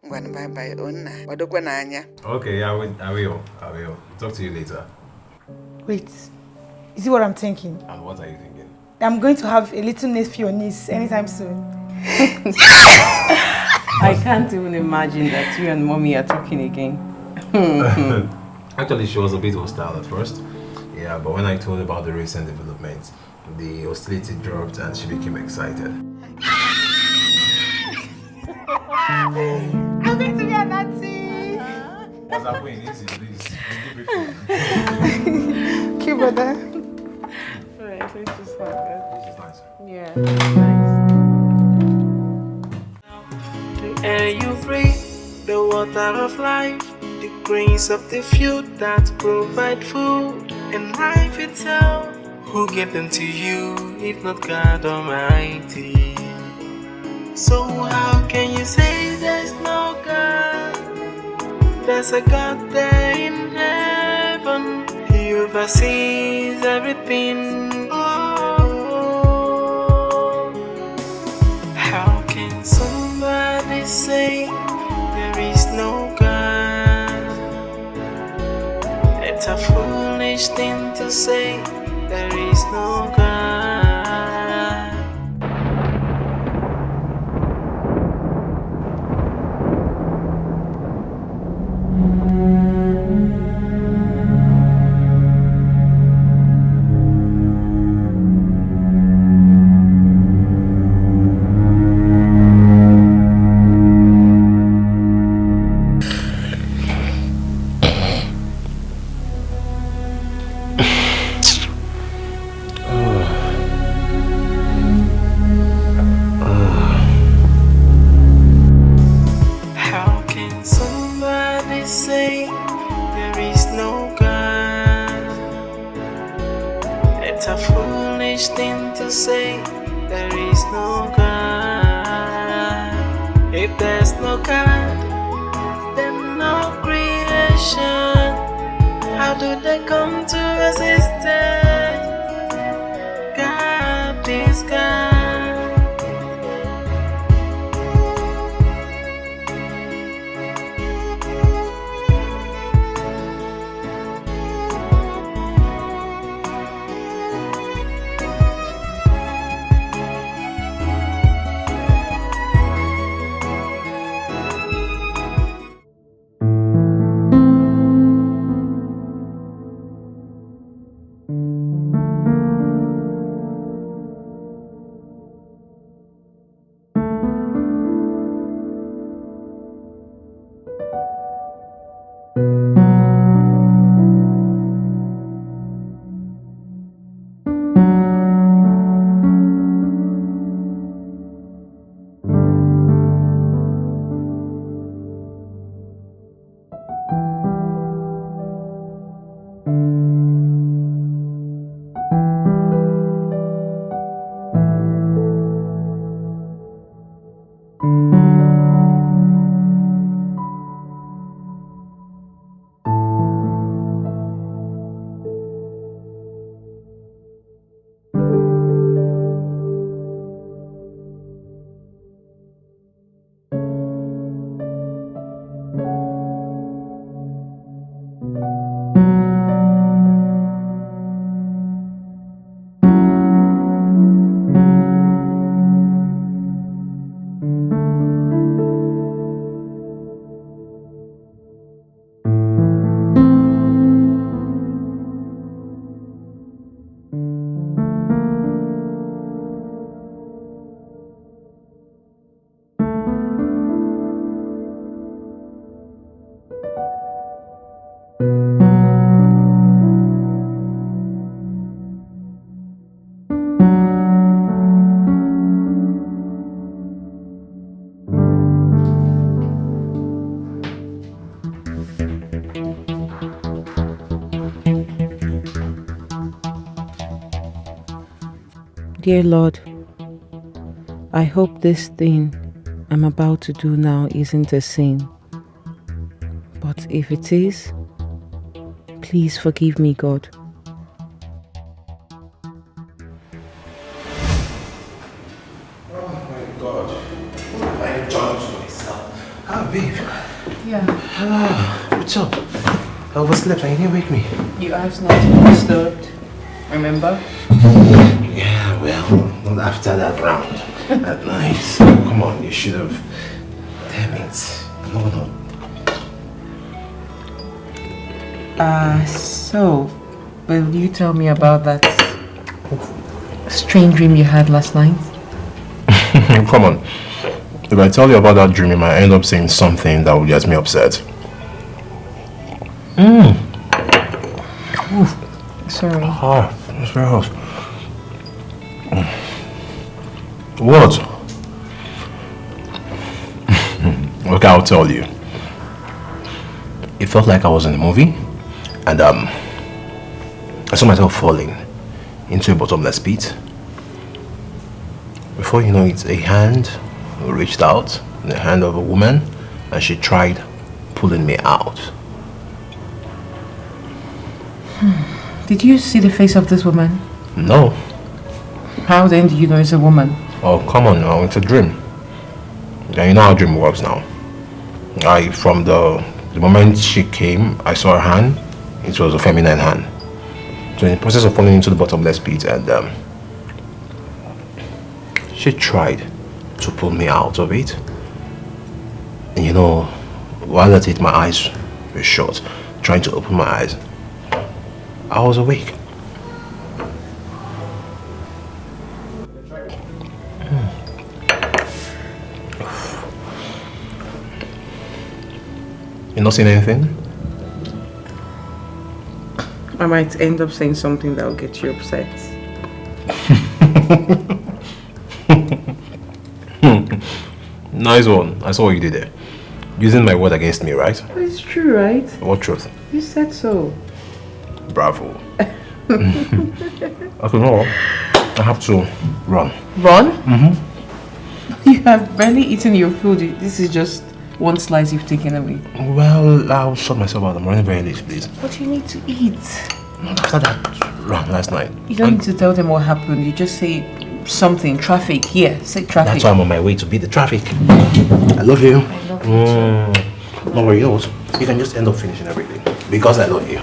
Bye-bye. Okay, I will. Talk to you later. Wait, is it what I'm thinking? And what are you thinking? I'm going to have a little nephew or niece anytime soon. I can't even imagine that you and mommy are talking again. Actually, she was a bit hostile at first. Yeah, but when I told her about the recent developments, the hostility dropped and she became excited. I'm going to be an auntie. What's happening? Please. Cute, brother. Alright, so it's just like that. This is nice. Yeah, nice. The air you breathe, the water of life, the grains of the field that provide food and life itself. Who gave them to you if not God Almighty? So how can you say there's no God? There's a God there in heaven. He oversees everything. Oh, how can somebody say there is no God? It's a foolish thing to say. There is no God. If there's no God, then no creation. How do they come to existence? God is God. Dear Lord, I hope this thing I'm about to do now isn't a sin. But if it is, please forgive me, God. Oh my God. What have I done to myself? Ah, babe. Yeah. What's up? I overslept and you didn't wake me. You asked not to be disturbed. Remember? Yeah, well, not after that round at night. Come on, you should have. Damn it. No. So, will you tell me about that strange dream you had last night? Come on. If I tell you about that dream, you might end up saying something that will get me upset. Sorry. It's very hot. What? Okay, I'll tell you. It felt like I was in a movie, and I saw myself falling into a bottomless pit. Before you know it, a hand reached out in the hand of a woman, and she tried pulling me out. Did you see the face of this woman? No. How then do you know it's a woman? Oh, come on now, it's a dream. Yeah, you know how dream works now. From the moment she came, I saw her hand. It was a feminine hand. So in the process of falling into the bottomless pit, and she tried to pull me out of it. And you know, while at it, my eyes were shut, trying to open my eyes. I was awake. You not seeing anything? I might end up saying something that will get you upset. Nice one. I saw what you did there. Using my word against me, right? But it's true, right? What truth? You said so. Bravo. Okay, no. I have to run. Run? Mm-hmm. You have barely eaten your food. This is just one slice you've taken away. Well, I'll sort myself out. I'm running very late, please. But you need to eat. After that run last night. You don't need to tell them what happened. You just say something. Traffic. Here, say traffic. That's why I'm on my way to beat the traffic. I love you. I love you too. No worry, you can just end up finishing everything. Because I love you.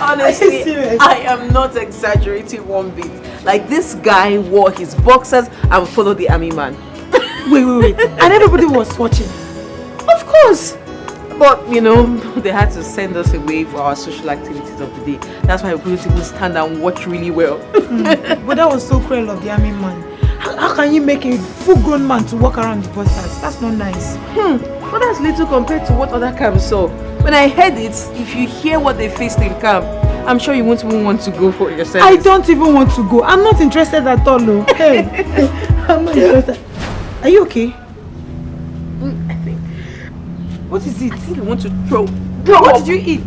Honestly, I am not exaggerating one bit. Like, this guy wore his boxers and followed the army man. Wait. And everybody was watching. Of course. But, you know, they had to send us away for our social activities of the day. That's why we couldn't even stand and watch really well. But that was so cruel of the army man. How can you make a full-grown man to walk around the posters? That's not nice. But that's little compared to what other camps saw. When I heard it, if you hear what they faced in camp, I'm sure you won't even want to go for yourself. I don't even want to go. I'm not interested at all, no. Hey, I'm not interested. Are you okay? I think. What is it? I think I want to throw. What did you eat?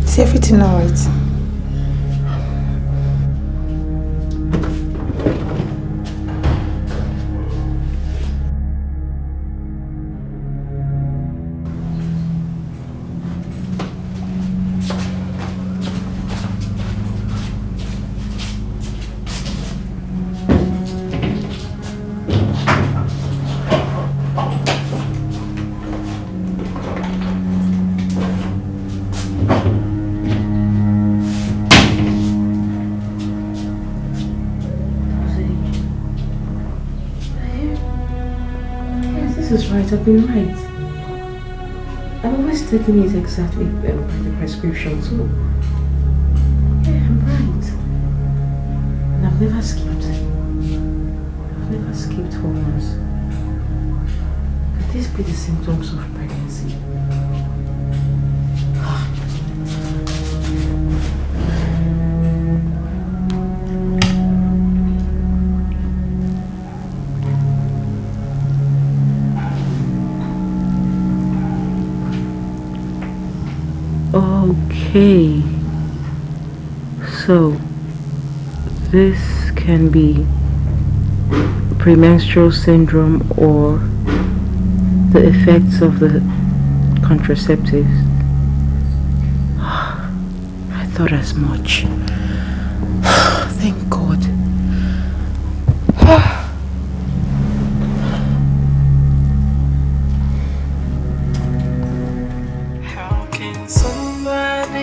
Is everything alright? I've been right. I'm always taking it exactly by the prescription, so yeah, I'm right. And I've never skipped hormones. Could this be the symptoms of pregnancy? Okay, so this can be premenstrual syndrome or the effects of the contraceptives. I thought as much. Thank God.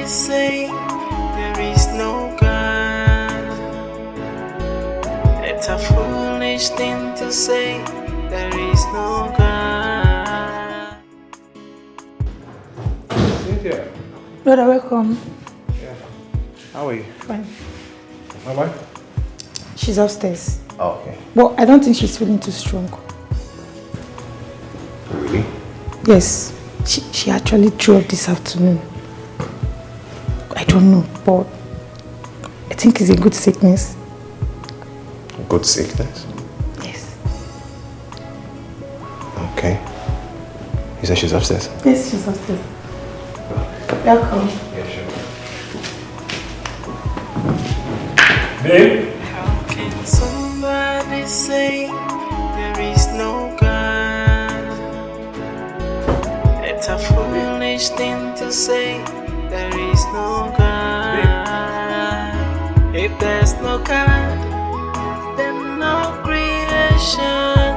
Say there is no God. It's a foolish thing to say there is no God. Cynthia. Brother, welcome. Yeah. How are you? Fine. My wife? She's upstairs. Oh, okay. But I don't think she's feeling too strong. Really? Yes. She actually threw up this afternoon. I don't know, but I think it's a good sickness. Good sickness? Yes. Okay. You said she's upstairs? Yes, she's upstairs. Welcome. Yeah, sure. Babe? How can somebody say there is no God? It's a foolish thing to say. There is no God. If there's no God, then no creation.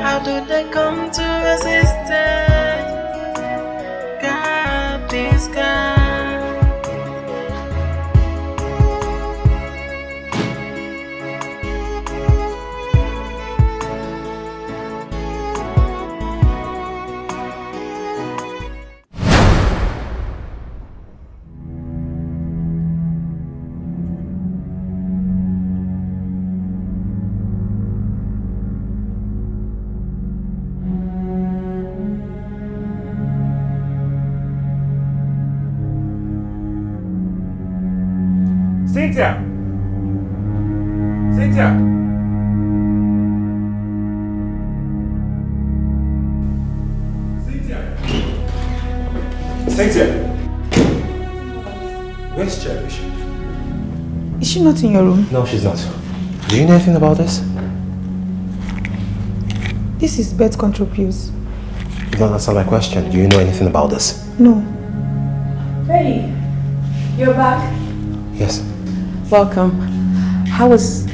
How do they come to existence? God is God. Cynthia! Cynthia! Cynthia! Where's Cherish? Is she not in your room? No, she's not. Do you know anything about this? This is birth control pills. You don't answer my question. Do you know anything about this? No. Hey, you're back. Yes. Welcome. How was...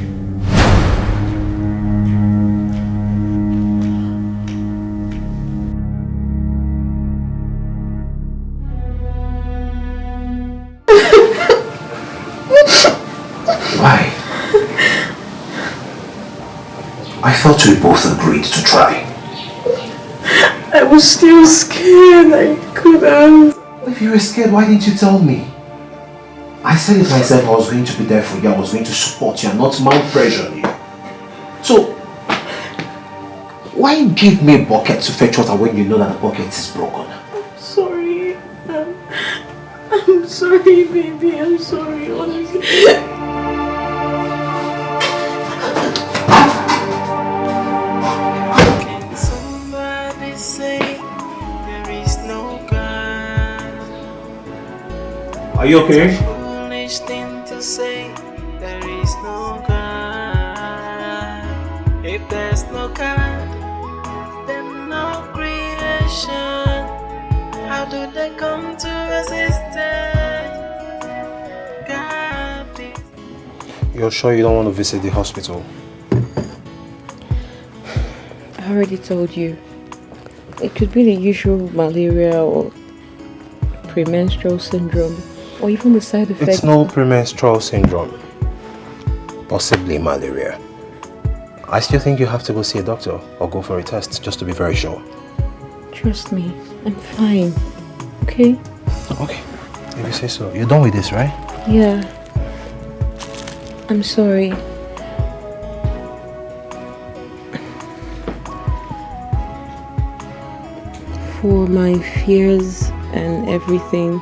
Why? I thought we both agreed to try. I was still scared. I couldn't. If you were scared, why didn't you tell me? I said it myself, I was going to be there for you, I was going to support you and not mount pressure on you. So, why give me a bucket to fetch water when you know that the bucket is broken? I'm sorry. I'm sorry, baby. I'm sorry, honestly. Can somebody say there is no God? Are you okay? Foolish thing to say there is no God. If there's no God, then no creation. How do they come to existence? God, please. You're sure you don't want to visit the hospital? I already told you. It could be the usual malaria or premenstrual syndrome, or even the side effects. It's no premenstrual syndrome. Possibly malaria. I still think you have to go see a doctor or go for a test just to be very sure. Trust me, I'm fine. Okay? Okay, if you say so. You're done with this, right? Yeah. I'm sorry. For my fears and everything,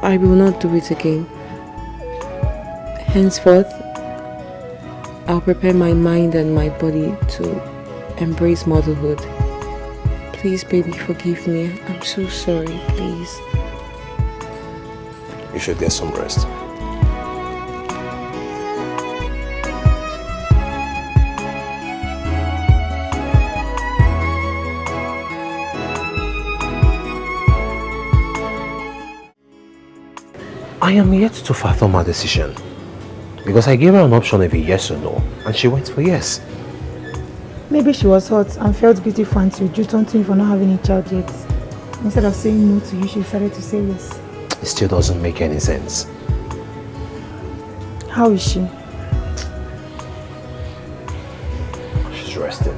I will not do it again. Henceforth, I'll prepare my mind and my body to embrace motherhood. Please, baby, forgive me. I'm so sorry, please. You should get some rest. I am yet to fathom her decision. Because I gave her an option of a yes or no, and she went for yes. Maybe she was hot and felt guilty for Auntie Uju Tonto for not having a child yet. Instead of saying no to you, she decided to say yes. It still doesn't make any sense. How is she? She's resting.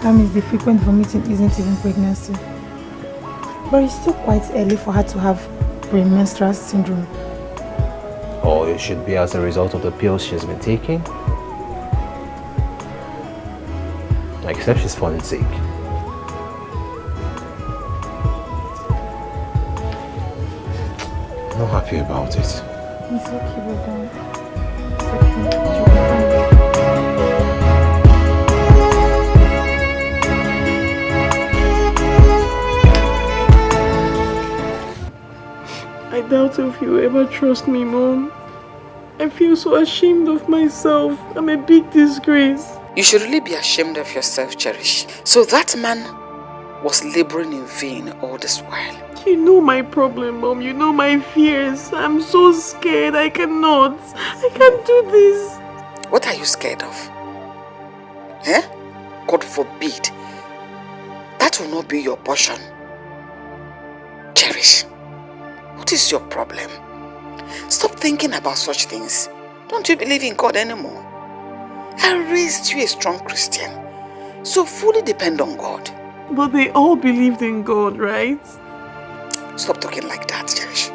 That means the frequent vomiting isn't even pregnancy. But it's still quite early for her to have premenstrual syndrome. Or it should be as a result of the pills she's been taking. Except she's falling sick. Not happy about it. It's okay, brother. I doubt if you ever trust me, Mom. I feel so ashamed of myself. I'm a big disgrace. You should really be ashamed of yourself, Cherish. So that man was laboring in vain all this while. You know my problem, Mom. You know my fears. I'm so scared. I cannot. I can't do this. What are you scared of? Eh? God forbid. That will not be your portion. Cherish, what is your problem? Stop thinking about such things. Don't you believe in God anymore? I raised you a strong Christian, so fully depend on God. But they all believed in God, right? Stop talking like that, Cherish.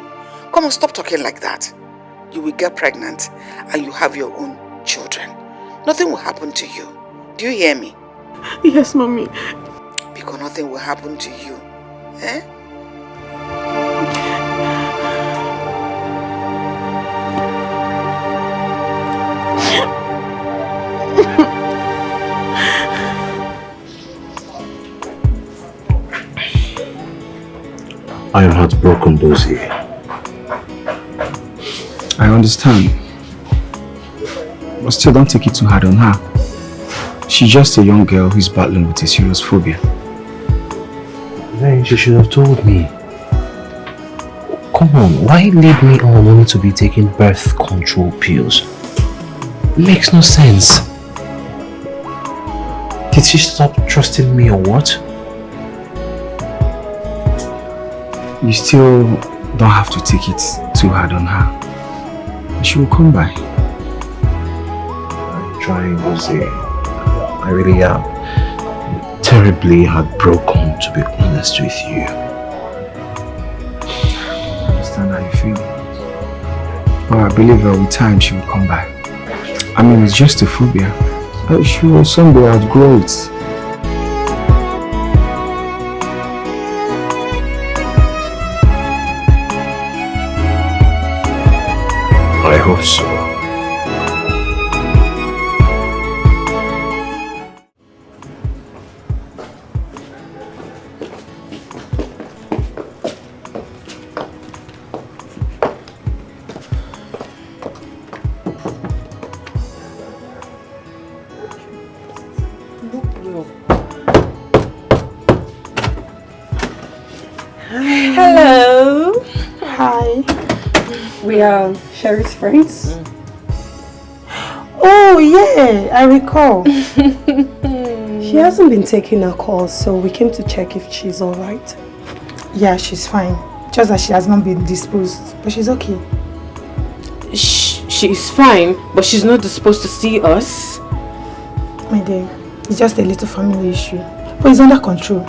Come on, stop talking like that. You will get pregnant and you have your own children. Nothing will happen to you. Do you hear me? Yes, Mommy. Because nothing will happen to you. Eh? I am heartbroken, Dozie. I understand. But still, don't take it too hard on her. She's just a young girl who's battling with a serious phobia. Then you should have told me. Come on, why lead me on only to be taking birth control pills? Makes no sense. Did she stop trusting me or what? You still don't have to take it too hard on her. She will come by. I'm trying, Jose. I really am terribly heartbroken, to be honest with you. I understand how you feel. But I believe that with time she will come by. I mean, it's just a phobia. She will someday outgrow it. I hope so. Hello. Hi. We are Cherish's friends. Oh yeah, I recall. She hasn't been taking her calls, so we came to check if she's alright. Yeah, she's fine. Just that she has not been disposed, but she's okay. She's fine, but she's not supposed to see us. My dear, it's just a little family issue, but it's under control.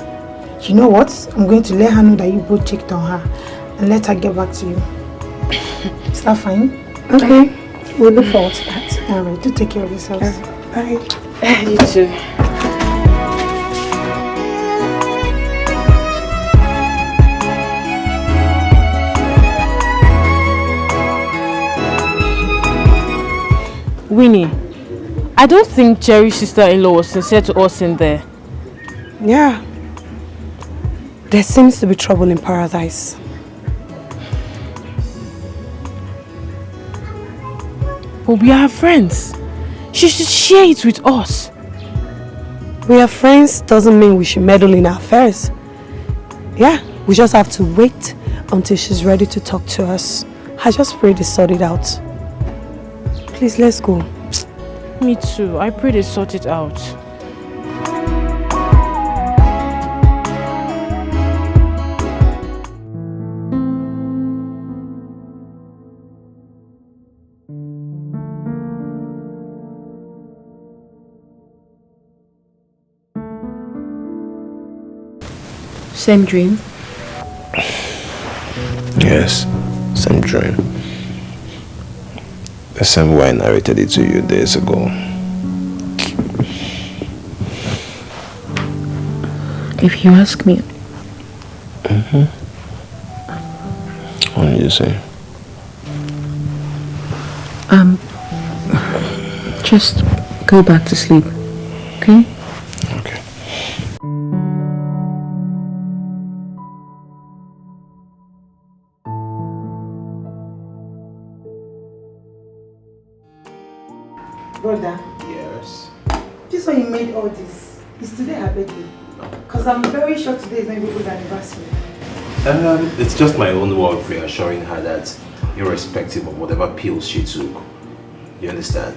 You know what? I'm going to let her know that you both checked on her and let her get back to you. Is that fine? Okay, we'll look forward to that. Alright, do take care of yourselves. Bye. You too. Winnie, I don't think Cherish's sister-in-law was sincere to us in there. Yeah. There seems to be trouble in paradise. But we are her friends. She should share it with us. We are friends doesn't mean we should meddle in her affairs. Yeah, we just have to wait until she's ready to talk to us. I just pray they sort it out. Please, let's go. Me too. I pray they sort it out. Same dream? Yes, same dream. The same way I narrated it to you days ago. If you ask me. What did you say? Just go back to sleep, okay? Okay. Brother. Yes. This one you made all this. Is today her birthday? Because I'm very sure today is not even good anniversary. It's just my own way of reassuring her that irrespective of whatever pills she took, you understand?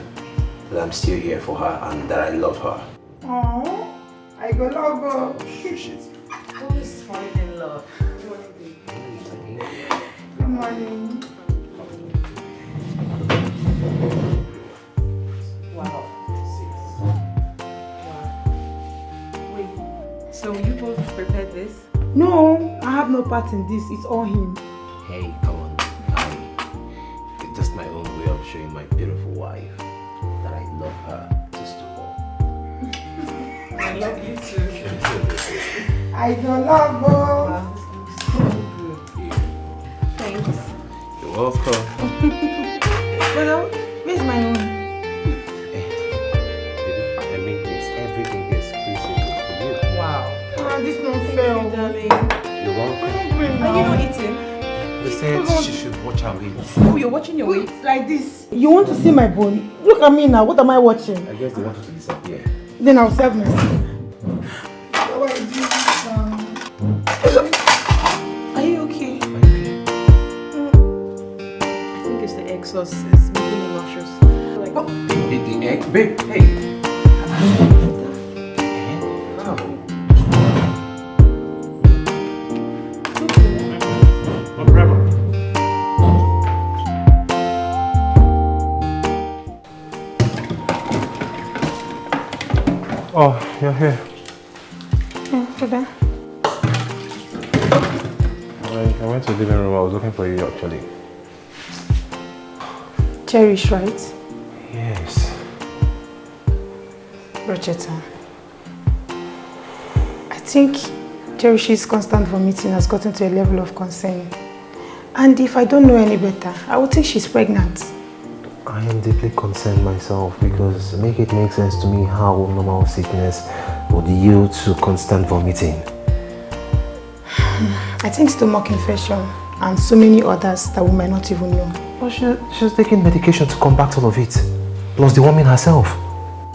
That I'm still here for her and that I love her. Oh, I go love her. Shit. Who's falling in love? Good morning. Wow. Wait, so you both prepared this? No, I have no part in this. It's all him. Hey, come on. It's just my own way of showing my beautiful wife that I love her just to all. I love you too. I go love her. Wow, this looks so good. Thanks. You're welcome. Brother, where's my own? I mean, everything is exclusive for you. Wow. This not fair. Darling. You're welcome. now. Are you not eating? They said she should watch her weight. Oh, you're watching your weight? Like this. You want to see my bone? Look at me now. What am I watching? I guess they want you to disappear. Then I'll serve myself. Are you okay? I think it's the exhaust. It's making me nauseous. Like, oh. The egg? Babe, hey. Oh, you're here. Yeah, Dada. I went to the living room. I was looking for you actually. Cherish, right? Yes. Rochetta. I think Cherish's constant vomiting has gotten to a level of concern. And if I don't know any better, I would think she's pregnant. I am deeply concerned myself because make it make sense to me how normal sickness would yield to constant vomiting. I think stomach infection and so many others that we might not even know. But she's taking medication to combat all of it. Plus the woman herself.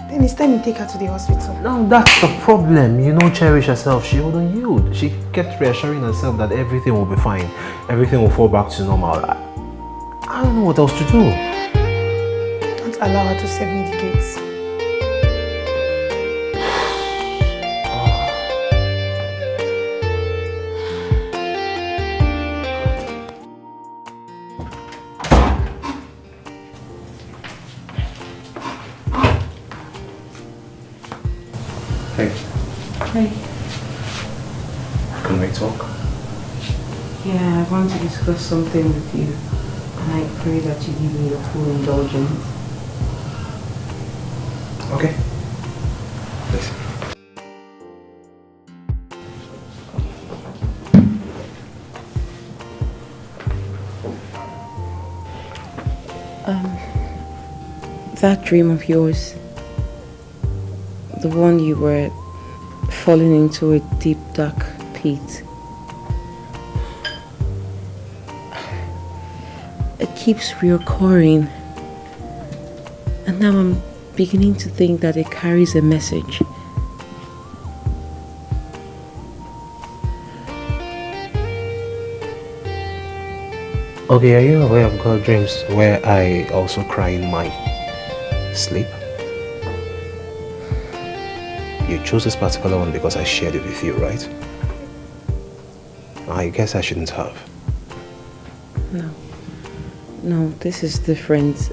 Then it's time you take her to the hospital. Now that's the problem. You know Cherish herself, she wouldn't yield. She kept reassuring herself that everything will be fine. Everything will fall back to normal. I don't know what else to do. Don't allow her to self-medicate. Hey. Hey. Can we talk? Yeah, I want to discuss something with you. And I pray that you give me your full indulgence. Okay. Listen. That dream of yours, the one you were falling into a deep dark pit, it keeps reoccurring, and now I'm beginning to think that it carries a message. Okay, are you aware of God dreams where I also cry in my sleep? You chose this particular one because I shared it with you, right? I guess I shouldn't have. No, this is different.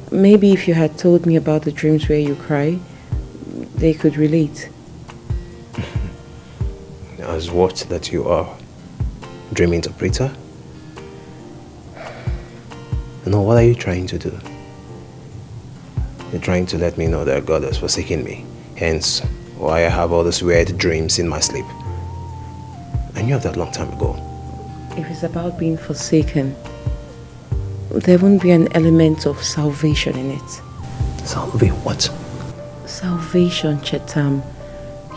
Maybe if you had told me about the dreams where you cry, they could relate. As what that you are? Dream interpreter? No, what are you trying to do? You're trying to let me know that God has forsaken me. Hence, why I have all these weird dreams in my sleep. I knew of that long time ago. If it's about being forsaken, there won't be an element of salvation in it. Salvation what? Salvation, Chetam.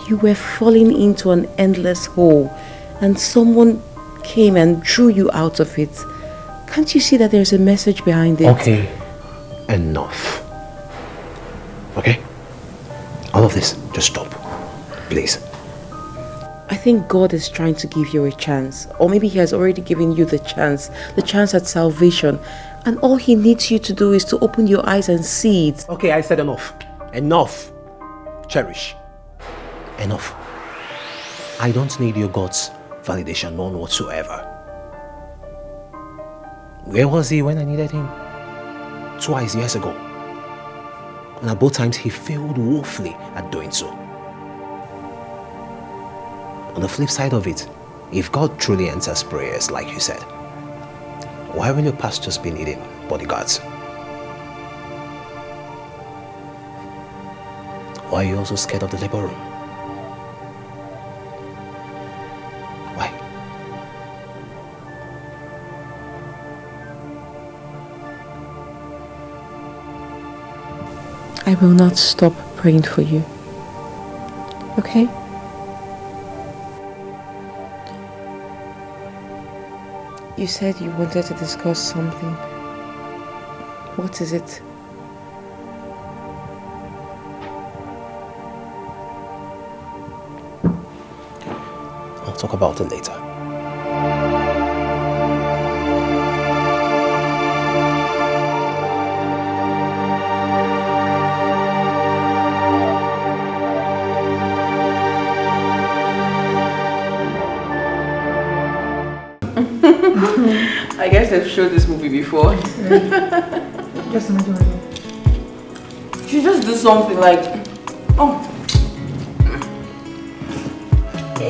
You were falling into an endless hole and someone came and drew you out of it. Can't you see that there's a message behind it? Okay, enough. Okay? All of this, just stop. Please. I think God is trying to give you a chance. Or maybe He has already given you the chance at salvation. And all He needs you to do is to open your eyes and see it. Okay, I said enough. Enough. Cherish. Enough. I don't need your God's validation, none whatsoever. Where was He when I needed Him? 2 years ago. And at both times He failed woefully at doing so. On the flip side of it, if God truly answers prayers like you said, why will your pastors be needing bodyguards? Why are you also scared of the labor room? Why? I will not stop praying for you. Okay? You said you wanted to discuss something. What is it? I'll talk about it later. I guess I've showed this movie before. Just imagine. She just do something like, oh.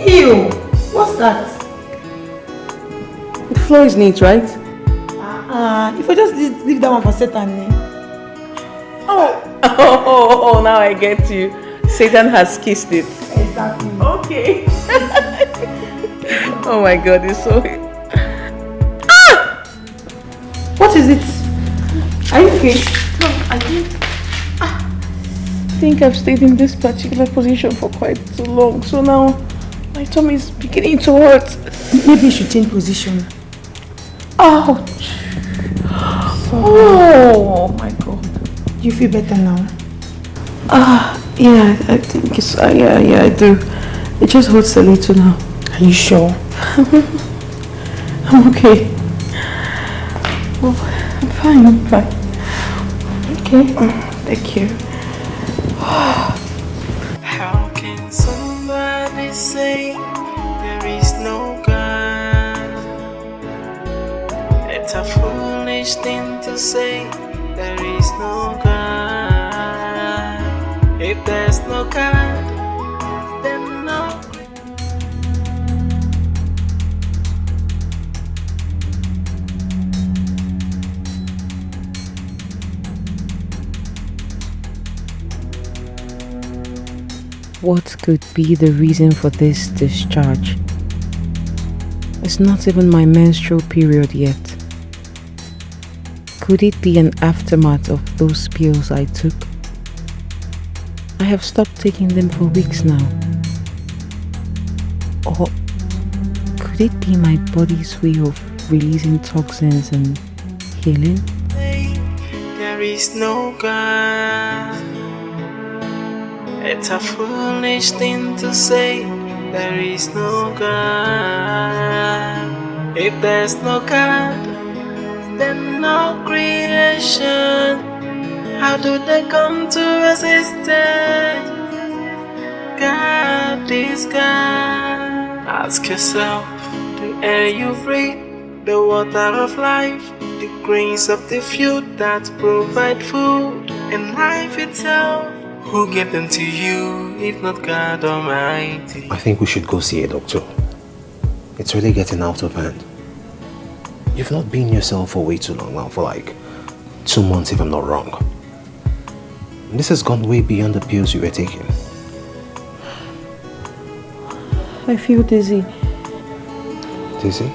Ew! What's that? The floor is neat, right? If I just leave that one for Satan. Oh, now I get you. Satan has kissed it. Exactly. Okay. Oh my God, it's so... What is it? Are you okay? No, I think I've stayed in this particular position for quite too long. So now my tummy is beginning to hurt. Maybe you should change position. Ouch! Oh my God. Do you feel better now? Yeah, I think it's... yeah, I do. It just hurts a little now. Are you sure? I'm okay. Oh, I'm fine. Okay. Thank you. How can somebody say there is no God? It's a foolish thing to say there is no God. If there's no God, then no. What could be the reason for this discharge? It's not even my menstrual period yet. Could it be an aftermath of those pills I took? I have stopped taking them for weeks now. Or could it be my body's way of releasing toxins and healing? There is no God. It's a foolish thing to say there is no God. If there's no God, then no creation. How do they come to existence? God is God. Ask yourself, the air you breathe, the water of life, the grains of the field that provide food, and life itself. Who gave them to you, if not God Almighty? I think we should go see a doctor. It's really getting out of hand. You've not been yourself for way too long now, for like 2 months if I'm not wrong. This has gone way beyond the pills you were taking. I feel dizzy. Dizzy?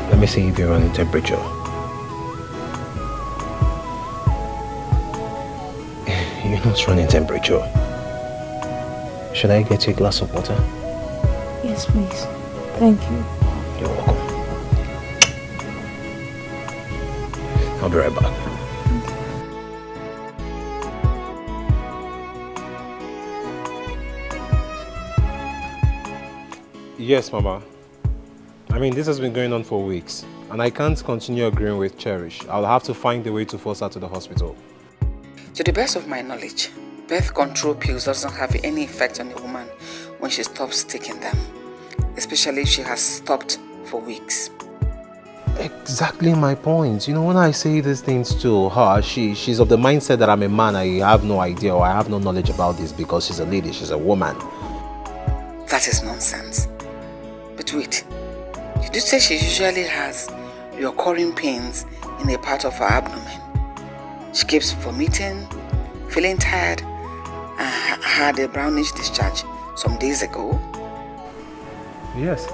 Let me see if you're running temperature. You're not running temperature. Should I get you a glass of water? Yes, please. Thank you. You're welcome. I'll be right back. Yes, Mama. I mean, this has been going on for weeks, and I can't continue agreeing with Cherish. I'll have to find a way to force her to the hospital. To the best of my knowledge, birth control pills doesn't have any effect on a woman when she stops taking them, especially if she has stopped for weeks. Exactly my point. You know, when I say these things to her, she's of the mindset that I'm a man, I have no idea or I have no knowledge about this because she's a lady, she's a woman. That is nonsense. But wait, you did say she usually has recurring pains in a part of her abdomen. She keeps vomiting, feeling tired, and had a brownish discharge some days ago. Yes.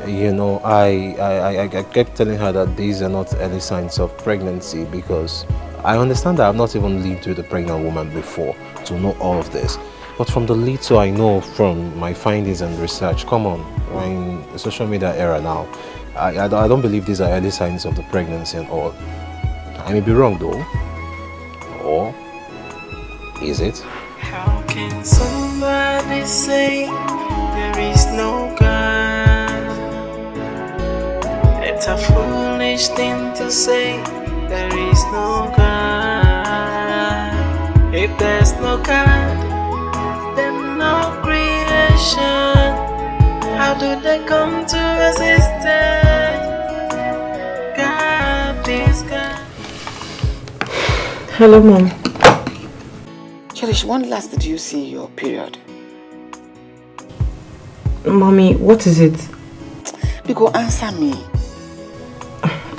You know, I kept telling her that these are not early signs of pregnancy because I understand that I've not even lived with a pregnant woman before to know all of this. But from the little I know from my findings and research, come on, we're in the social media era now. I don't believe these are early signs of the pregnancy and all. I may be wrong though. Or is it? How can somebody say there is no God? It's a foolish thing to say there is no God. If there's no God, then no creation. How do they come to existence? God is God. Hello, Mom. Cherish, when last did you see your period? Mommy, what is it? Because answer me.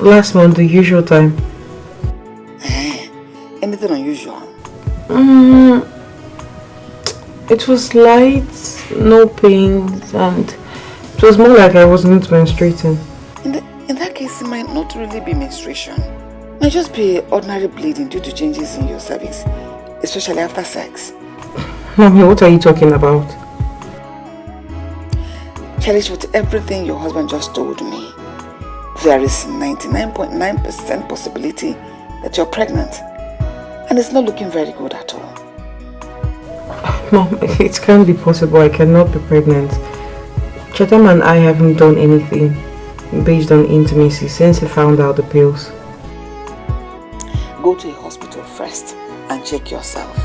Last month, the usual time. Anything unusual? It was light, no pains, and it was more like I wasn't menstruating. In that case, it might not really be menstruation. It might just be ordinary bleeding due to changes in your cervix, especially after sex. Mommy, what are you talking about? Cherish, with everything your husband just told me, there is 99.9% possibility that you're pregnant. And it's not looking very good at all. Mom, it can't be possible. I cannot be pregnant. Chetam and I haven't done anything based on intimacy since he found out the pills. Go to a hospital first and check yourself.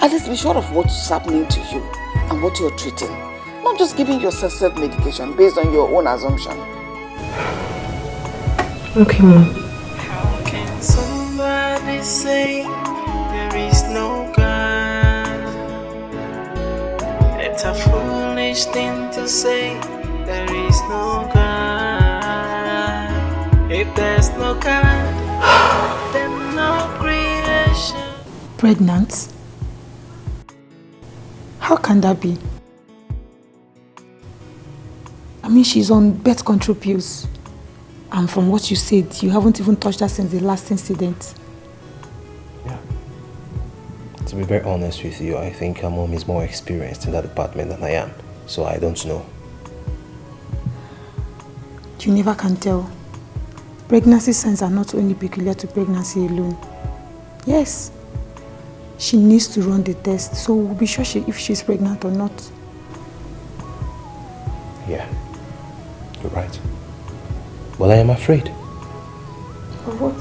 At least be sure of what's happening to you and what you're treating. Not just giving yourself self-medication based on your own assumption. Okay, Mom. How can somebody say there is no God? It's a foolish thing to say there is no God. If there's no God, then no creation. Pregnant? How can that be? I mean, she's on birth control pills. And from what you said, you haven't even touched her since the last incident. Yeah. To be very honest with you, I think her mom is more experienced in that department than I am. So I don't know. You never can tell. Pregnancy signs are not only peculiar to pregnancy alone. Yes. She needs to run the test, so we'll be sure if she's pregnant or not. Yeah. You're right. Well, I am afraid. Of what?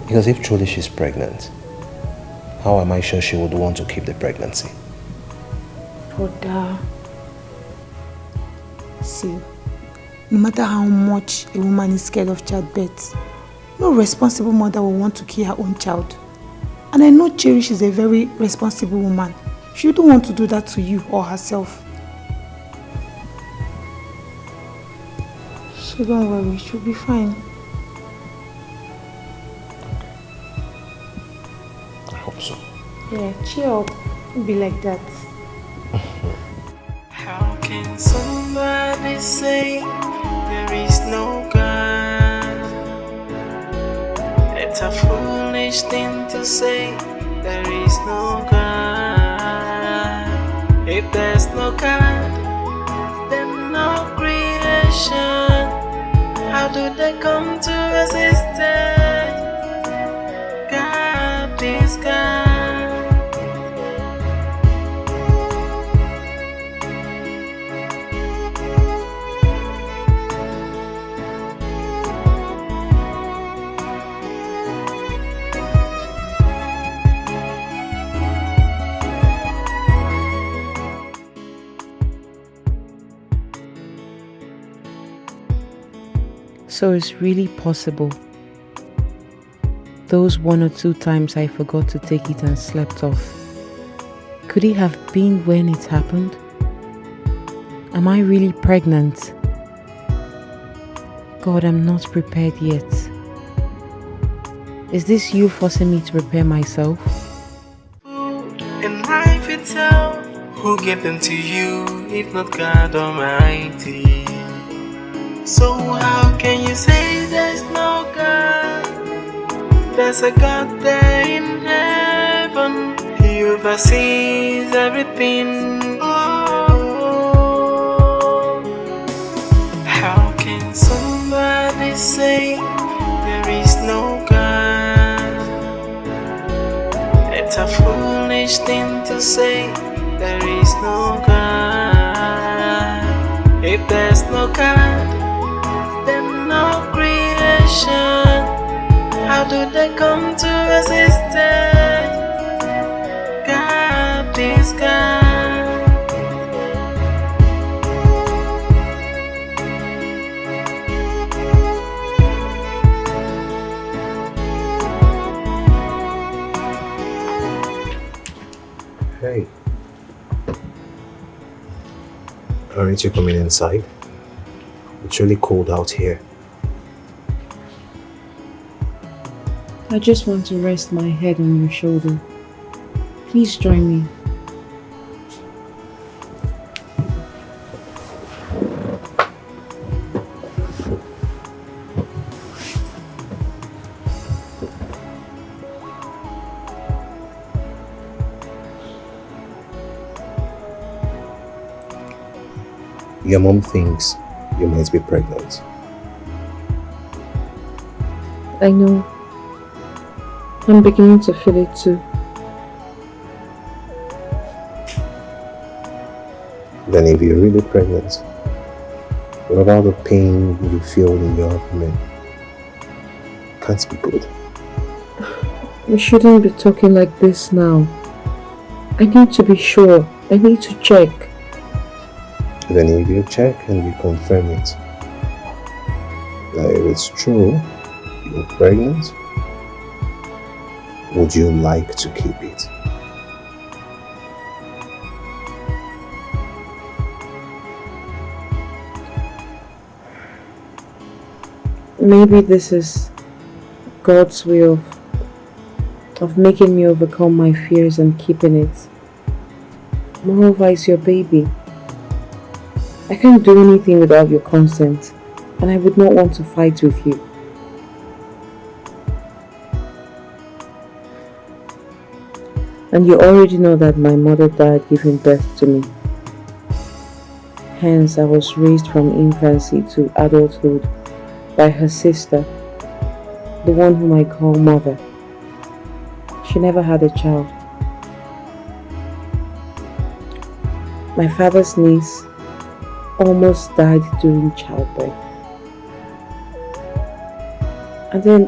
Because if truly she's pregnant, how am I sure she would want to keep the pregnancy? Brother. See, no matter how much a woman is scared of childbirth, no responsible mother will want to kill her own child. And I know Cherish is a very responsible woman. She don't want to do that to you or herself. So don't worry, she'll be fine. I hope so. Yeah, cheer up. Don't be like that. How can somebody say there is no God? It's a foolish thing to say there is no God. If there's no God, then no creation. How do they come to existence? God is God. So it's really possible. Those 1 or 2 times I forgot to take it and slept off. Could it have been when it happened? Am I really pregnant? God, I'm not prepared yet. Is this you forcing me to prepare myself? In Who gave them to you if not God Almighty? So how can you say there's no God? There's a God there in heaven. He oversees everything. Oh, how can somebody say there is no God? It's a foolish thing to say there is no God. If there's no God, then no creation. How do they come to existence? God is God. Hey. Aren't you coming inside? It's really cold out here. I just want to rest my head on your shoulder. Please join me. Your mom thinks you might be pregnant. I know. I'm beginning to feel it too. Then if you're really pregnant, what about the pain you feel in your abdomen? Can't be good. We shouldn't be talking like this now. I need to be sure. I need to check. Then if you check and you confirm it, that if it's true, you're pregnant, would you like to keep it? Maybe this is God's way of making me overcome my fears and keeping it. Moreover, it's your baby. I can't do anything without your consent, and I would not want to fight with you. And you already know that my mother died giving birth to me. Hence, I was raised from infancy to adulthood by her sister, the one whom I call mother. She never had a child. My father's niece almost died during childbirth. And then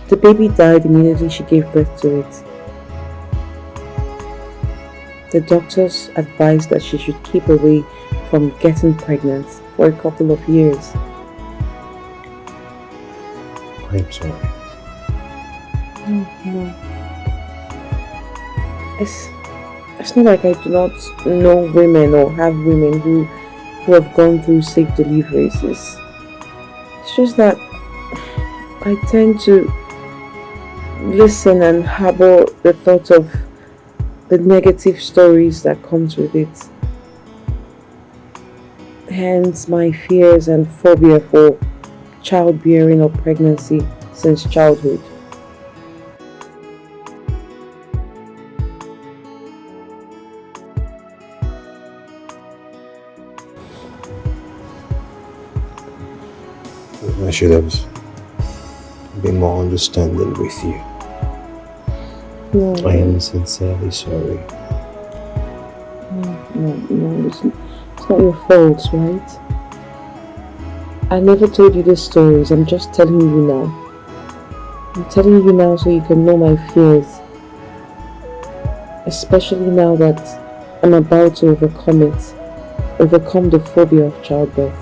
the baby died immediately she gave birth to it. The doctors advised that she should keep away from getting pregnant for a couple of years. I'm sorry. No. It's not like I do not know women or have women who have gone through safe deliveries. It's just that I tend to listen and harbor the thought of the negative stories that comes with it. Hence my fears and phobia for childbearing or pregnancy since childhood. I should have been more understanding with you. No. I am sincerely sorry. No, it's not your fault, right? I never told you these stories, I'm just telling you now. I'm telling you now so you can know my fears. Especially now that I'm about to overcome it. Overcome the phobia of childbirth.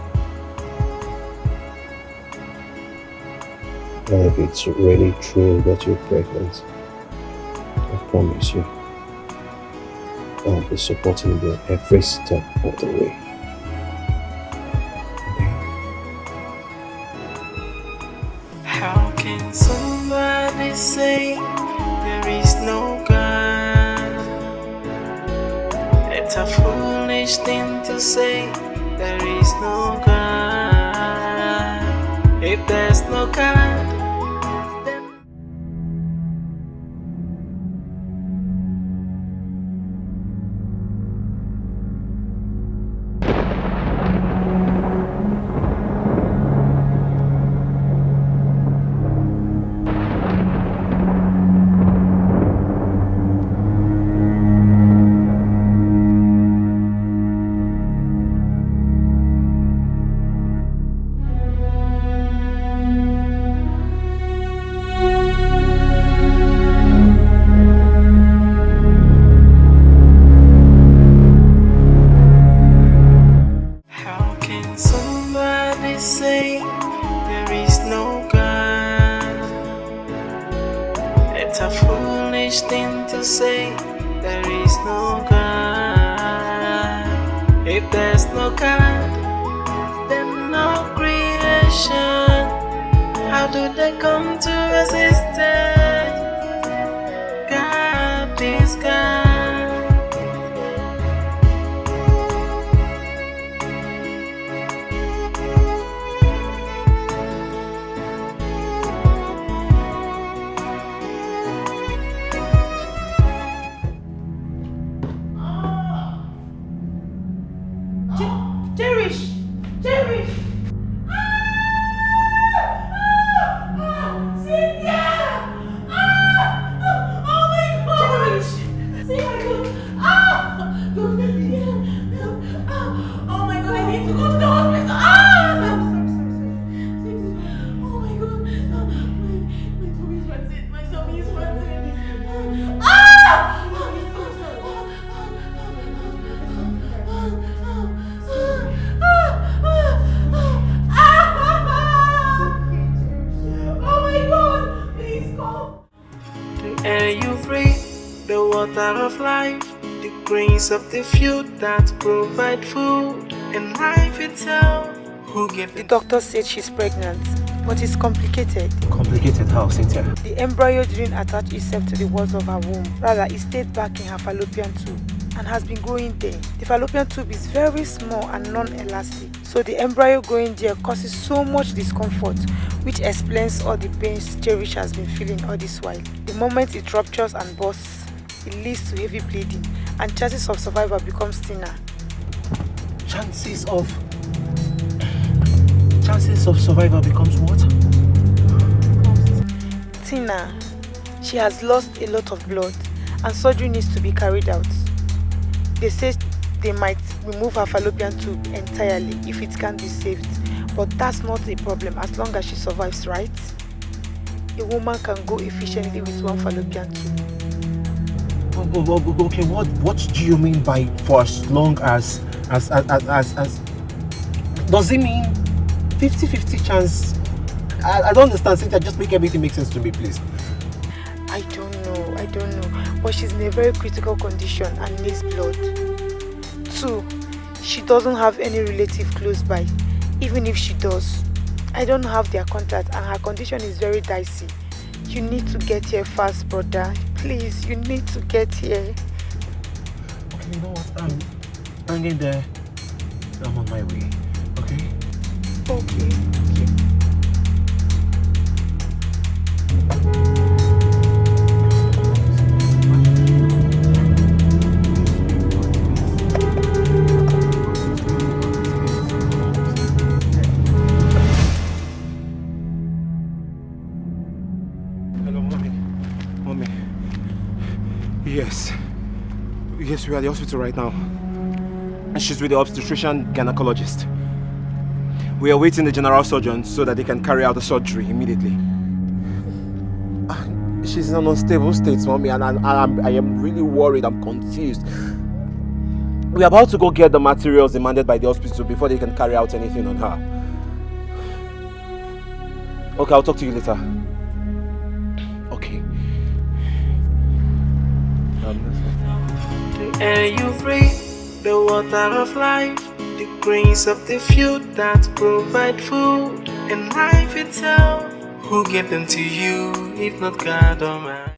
And if it's really true that you're pregnant, I promise you, I'll be supporting you every step of the way. How can somebody say there is no God? It's a foolish thing to say, there is no God. If there's no God, how can somebody say there is no God? It's a foolish thing to say, there is no God. If there's no God, then no creation. How do they come to existence? God is God. Cherish! Cherish! Cynthia! Oh my God! Cherish! See my God! Oh my God, I need to go to the hospital! Oh my God! My tummy is wanted. My tummy is wanted. Oh my God! Please come! The air you breathe, the water of life, the grains of the field that provide food, and life itself. Who gave The doctor said she's pregnant, but it's complicated. Complicated how, Cynthia? The embryo didn't attach itself to the walls of her womb. Rather, it stayed back in her fallopian tube and has been growing there. The fallopian tube is very small and non-elastic, so the embryo growing there causes so much discomfort, which explains all the pains Cherish has been feeling all this while. The moment it ruptures and bursts, it leads to heavy bleeding, and chances of survival becomes thinner. Chances of survival becomes what? Thinner. She has lost a lot of blood, and surgery needs to be carried out. They say they might remove her fallopian tube entirely if it can't be saved, but that's not a problem as long as she survives, right? A woman can go efficiently with one fallopian tube. Okay, what do you mean by for as long as does it mean 50-50 chance? I don't understand, Cynthia. Just make everything make sense to me, please. I don't know, but she's in a very critical condition and needs blood. 2, she doesn't have any relative close by. Even if she does, I don't have their contact and her condition is very dicey. You need to get here fast, brother. Please, you need to get here. Okay, you know what? I'm in there. I'm on my way. Okay? Okay. Hello, mommy. Yes, we are at the hospital right now. And she's with the obstetrician gynecologist. We are waiting the general surgeon so that they can carry out the surgery immediately. She's in an unstable state, mommy, and I am really worried. I'm confused. We're about to go get the materials demanded by the hospital before they can carry out anything on her. Okay, I'll talk to you later. Okay. The air you breathe, the water of life, the grains of the field that provide food, and life itself. Who gave them to you, if not God or man?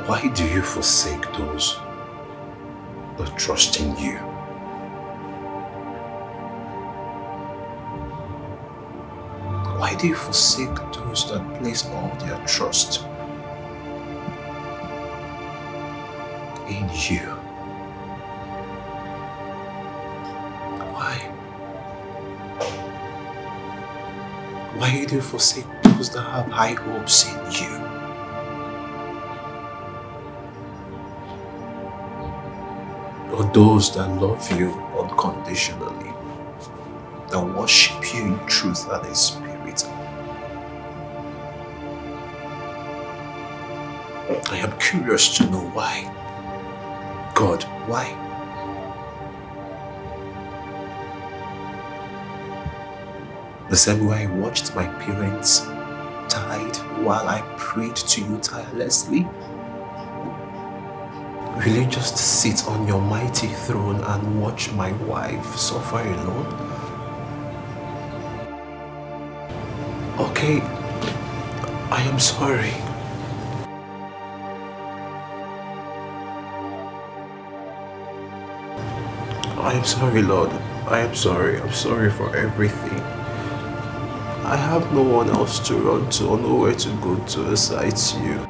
Why do you forsake those that trust in you? Why do you forsake those that place all their trust in you? Why? Why do you forsake those that have high hopes in you? Or those that love you unconditionally, that worship you in truth and in spirit. I am curious to know why. God, why? The same way I watched my parents died while I prayed to you tirelessly. Will you just sit on your mighty throne and watch my wife suffer alone? Okay, I am sorry. I am sorry, Lord. I am sorry. I'm sorry for everything. I have no one else to run to or nowhere to go to besides you.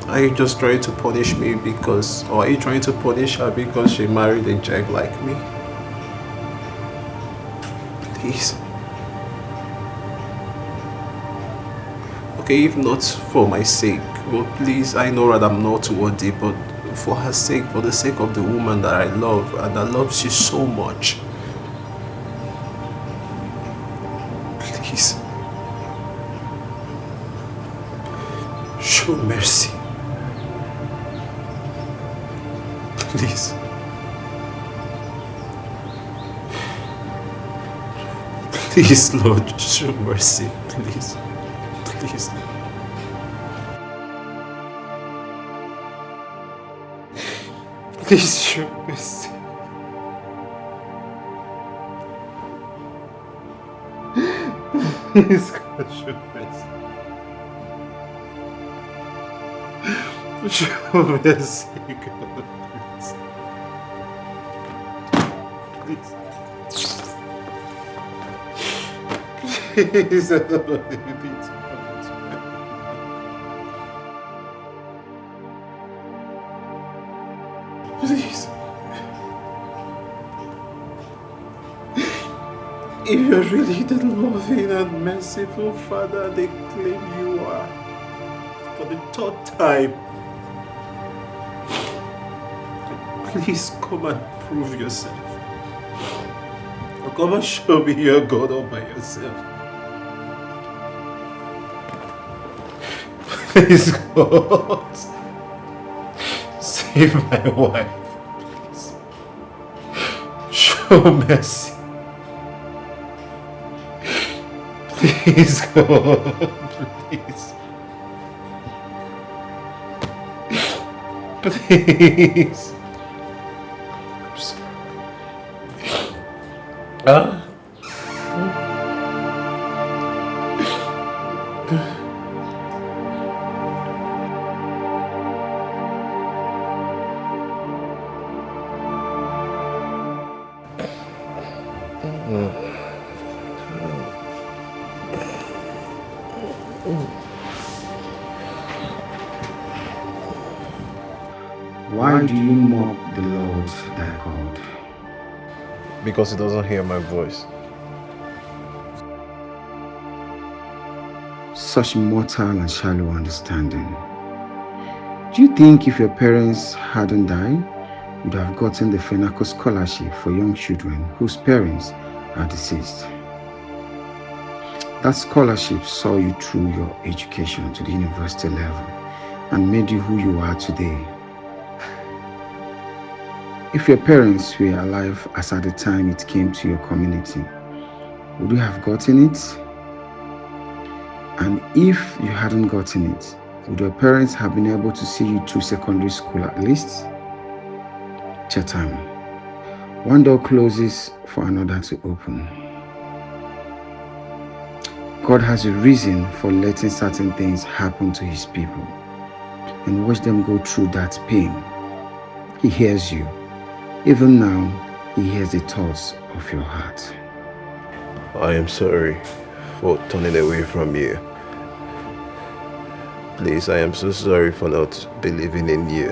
Are you just trying to punish me because, or are you trying to punish her because she married a jag like me? Please. Okay, if not for my sake, but please, I know that I'm not worthy, but for her sake, for the sake of the woman that I love and that loves you so much. Please. Show mercy. Please. Please, Lord, show mercy. Please. Please. Please show mercy. Please, God, show mercy. Show mercy, God. Please. Please, I don't want to be beaten. Please. If you're really the loving and merciful Father they claim you are, for the third time, please come and prove yourself. Or come and show me you're God all by yourself. Please, God. Save my wife, please. Show mercy. Please, God. Please. Please. I'm sorry. Why do you mock the Lord thy God? Because he doesn't hear my voice. Such mortal and shallow understanding. Do you think if your parents hadn't died, you'd have gotten the FENACO scholarship for young children whose parents are deceased? That scholarship saw you through your education to the university level and made you who you are today. If your parents were alive as at the time it came to your community, would you have gotten it? And if you hadn't gotten it, would your parents have been able to see you through secondary school at least? Chatham, one door closes for another to open. God has a reason for letting certain things happen to his people and watch them go through that pain. He hears you. Even now, he hears the thoughts of your heart. I am sorry for turning away from you. Please, I am so sorry for not believing in you.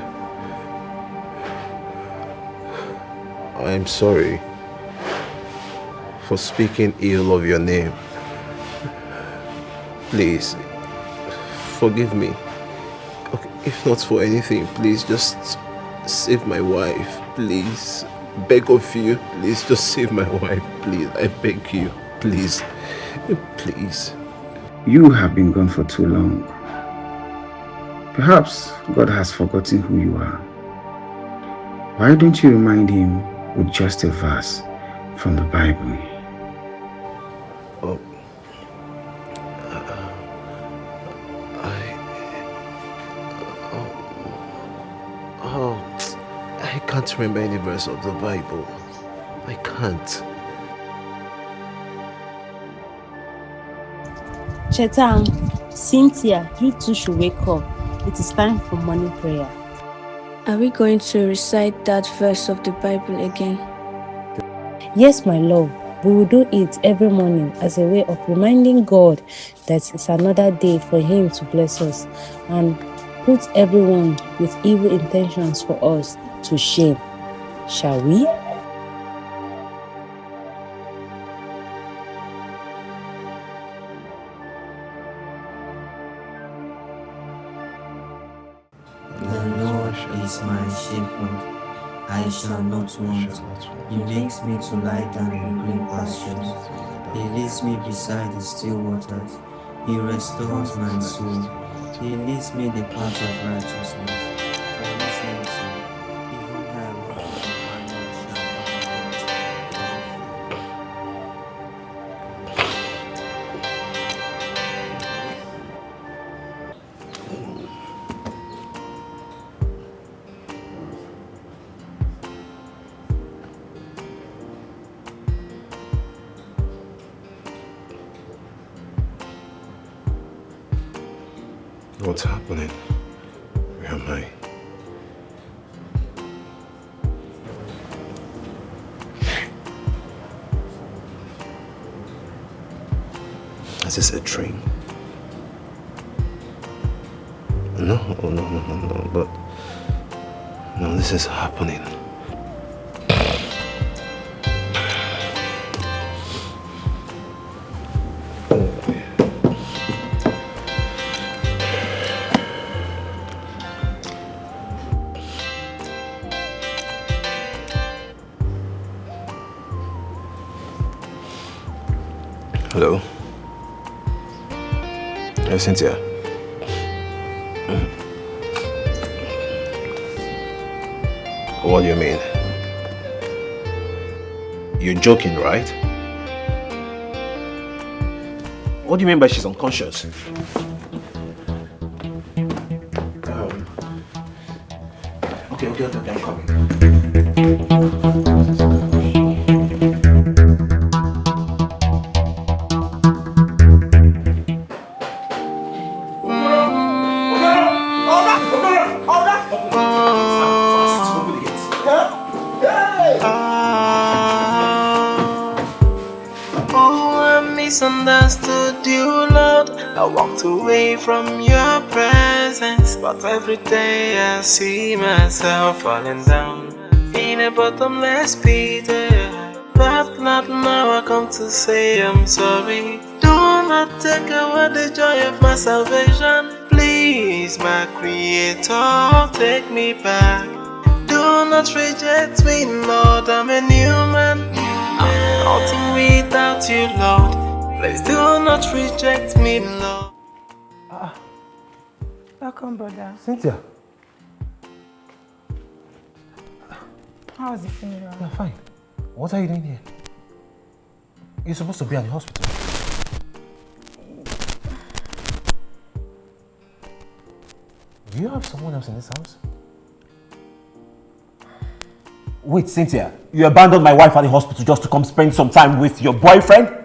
I am sorry for speaking ill of your name. Please, forgive me. Okay, if not for anything, please just save my wife. Please, beg of you. Please just save my wife. Please, I beg you. Please, please. You have been gone for too long. Perhaps God has forgotten who you are. Why don't you remind him with just a verse from the Bible? I can't remember any verse of the Bible. I can't. Chetan, Cynthia, you two should wake up. It is time for morning prayer. Are we going to recite that verse of the Bible again? Yes, my love. We will do it every morning as a way of reminding God that it's another day for him to bless us and put everyone with evil intentions for us to shame. Shall we? The Lord is my shepherd, I shall not want. He makes me to lie down in green pastures. He leads me beside the still waters. He restores my soul. He leads me the path of righteousness. For his name's sake, even though I walk through the valley of shadow What's happening? Where am I? Is this a dream? No, but no, this is happening. Hello? Hey, Cynthia. What do you mean? You're joking, right? What do you mean by she's unconscious? Okay, I'm coming. Misunderstood you, Lord. I walked away from your presence, but every day I see myself falling down in a bottomless pit. But not now I come to say I'm sorry. Do not take away the joy of my salvation. Please, my Creator, take me back. Do not reject me, Lord. I'm a new man. I'm nothing without you, Lord. Please do not reject me, Lord. Welcome, brother. Cynthia. How was the funeral? Yeah, fine. What are you doing here? You're supposed to be at the hospital. Do you have someone else in this house? Wait, Cynthia, you abandoned my wife at the hospital just to come spend some time with your boyfriend?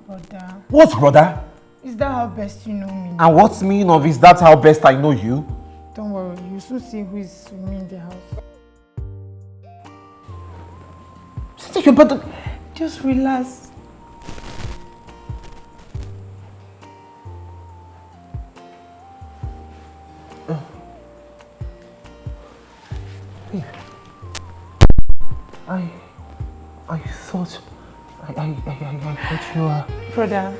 Brother. What, brother? Is that how best you know me? And what's mean of is that how best I know you? Don't worry, you soon see who is with me in the house. Cynthia, you better... Just relax. I thought you were... Brother,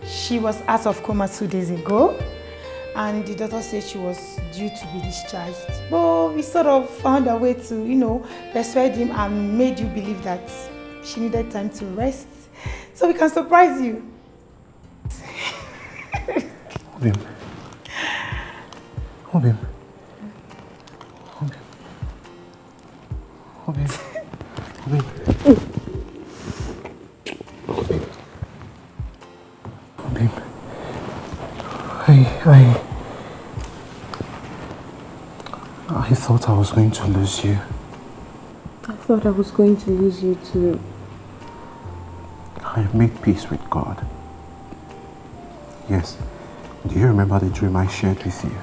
she was out of coma 2 days ago, and the doctor said she was due to be discharged. But we sort of found a way to, persuade him and made you believe that she needed time to rest, so we can surprise you. Obim. I thought I was going to lose you. I thought I was going to lose you too. I made peace with God. Yes. Do you remember the dream I shared with you?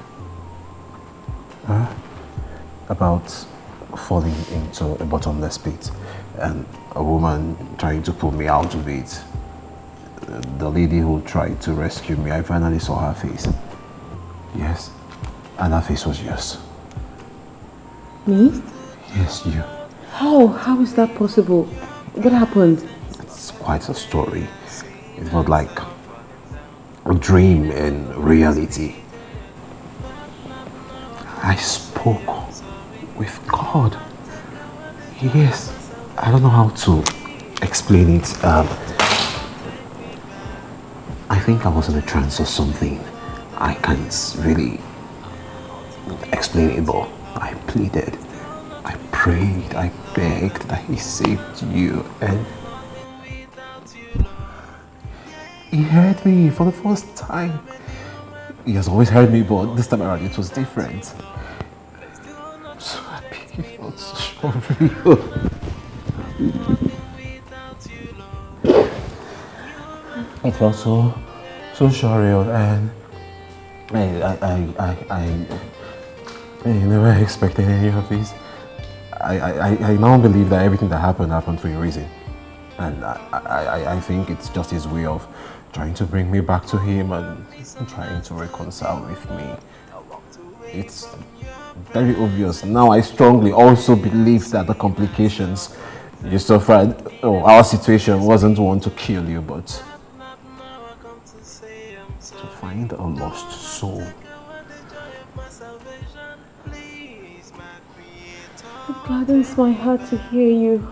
About falling into a bottomless pit and a woman trying to pull me out of it. The lady who tried to rescue me, I finally saw her face. Yes, and her face was yours. Me? Yes, you. How? How is that possible? What happened? It's quite a story. It felt like a dream in reality. I spoke with God. Yes, I don't know how to explain it. I think I was in a trance or something. I can't really explain it, but I pleaded, I prayed, I begged that He saved you, and He heard me for the first time. He has always heard me, but this time around it was different. I'm so happy. It felt so real. It felt so surreal, and I never expected any of this. I now believe that everything that happened for a reason, and I think it's just His way of trying to bring me back to Him and trying to reconcile with me. It's very obvious now. I strongly also believe that the complications you suffered, our situation wasn't one to kill you, but to find a lost soul. It gladdens my heart to hear you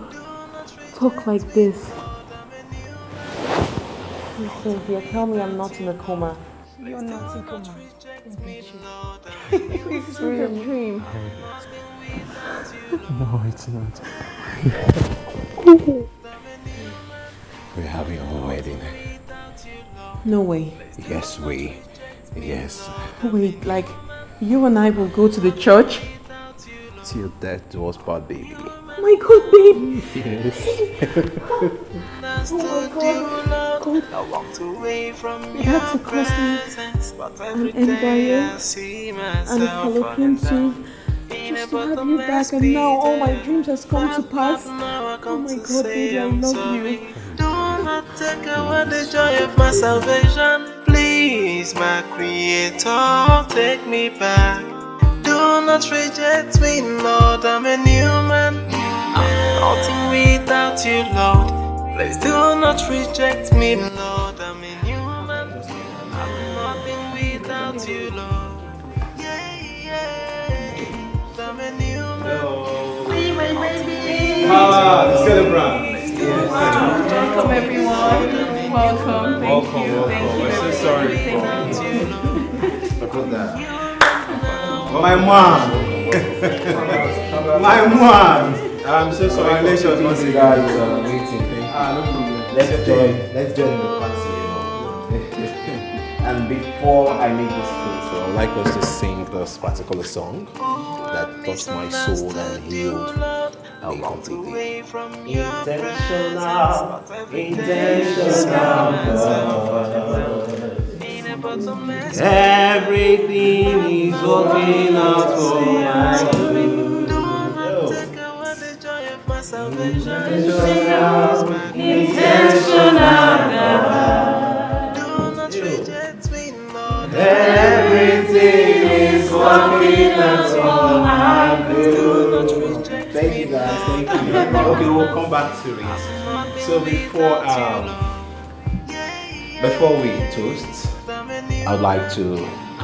talk like this. Cynthia, tell me I'm not in a coma. You're not in coma. It's really a dream. No, it's not. We're having our wedding. No way. Yes, we. Yes. Wait, like you and I will go to the church? Till death do us part, baby. Oh my God, babe. Oh my God. I walked away from I had to cross an embryo and follow him too. Just to have you back, and now all my dreams has come to pass. Oh my God, baby, I love you. Do not take away the joy of my salvation. Please, my creator, take me back. Do not reject me, Lord, I'm a new man. I'm nothing without you, Lord. Please do not reject me, Lord, I'm a new man. I'm nothing without you, Lord. I'm a new man. See my baby. The celebrant. Welcome, everyone. Welcome. Thank you. Thank you. I'm so sorry for that. My mom. My mom. I'm so sorry. Congratulations, you guys waiting. Thank you. No problem. Let's join in the party, And before I make this close, So I'd like us to sing this particular song that touched my soul and healed me completely. intentional everything is working out for my good. Intentional everything is working out for my good. Thank you guys, thank you. Okay, we'll come back to it. So before we toast, I'd like to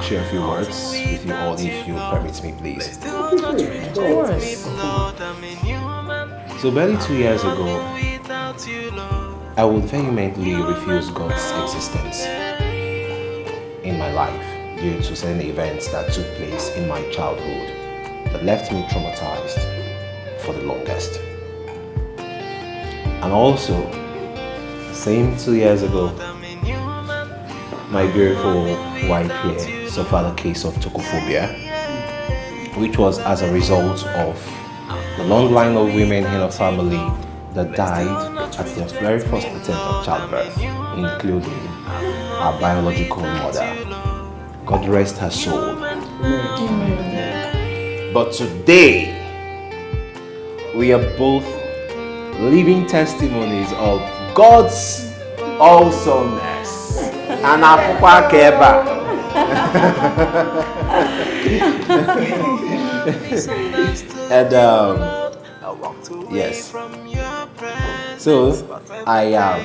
share a few words with you all, if you permit me, please. Of course. So barely 2 years ago, I would vehemently refuse God's existence in my life due to certain events that took place in my childhood that left me traumatized for the longest. And also, same 2 years ago, my beautiful wife here suffered a case of phobia, which was as a result of the long line of women in her family that died at their very first attempt at childbirth, including our biological mother. God rest her soul. But today, we are both living testimonies of God's awesomeness and Apakeba. And yes, so I am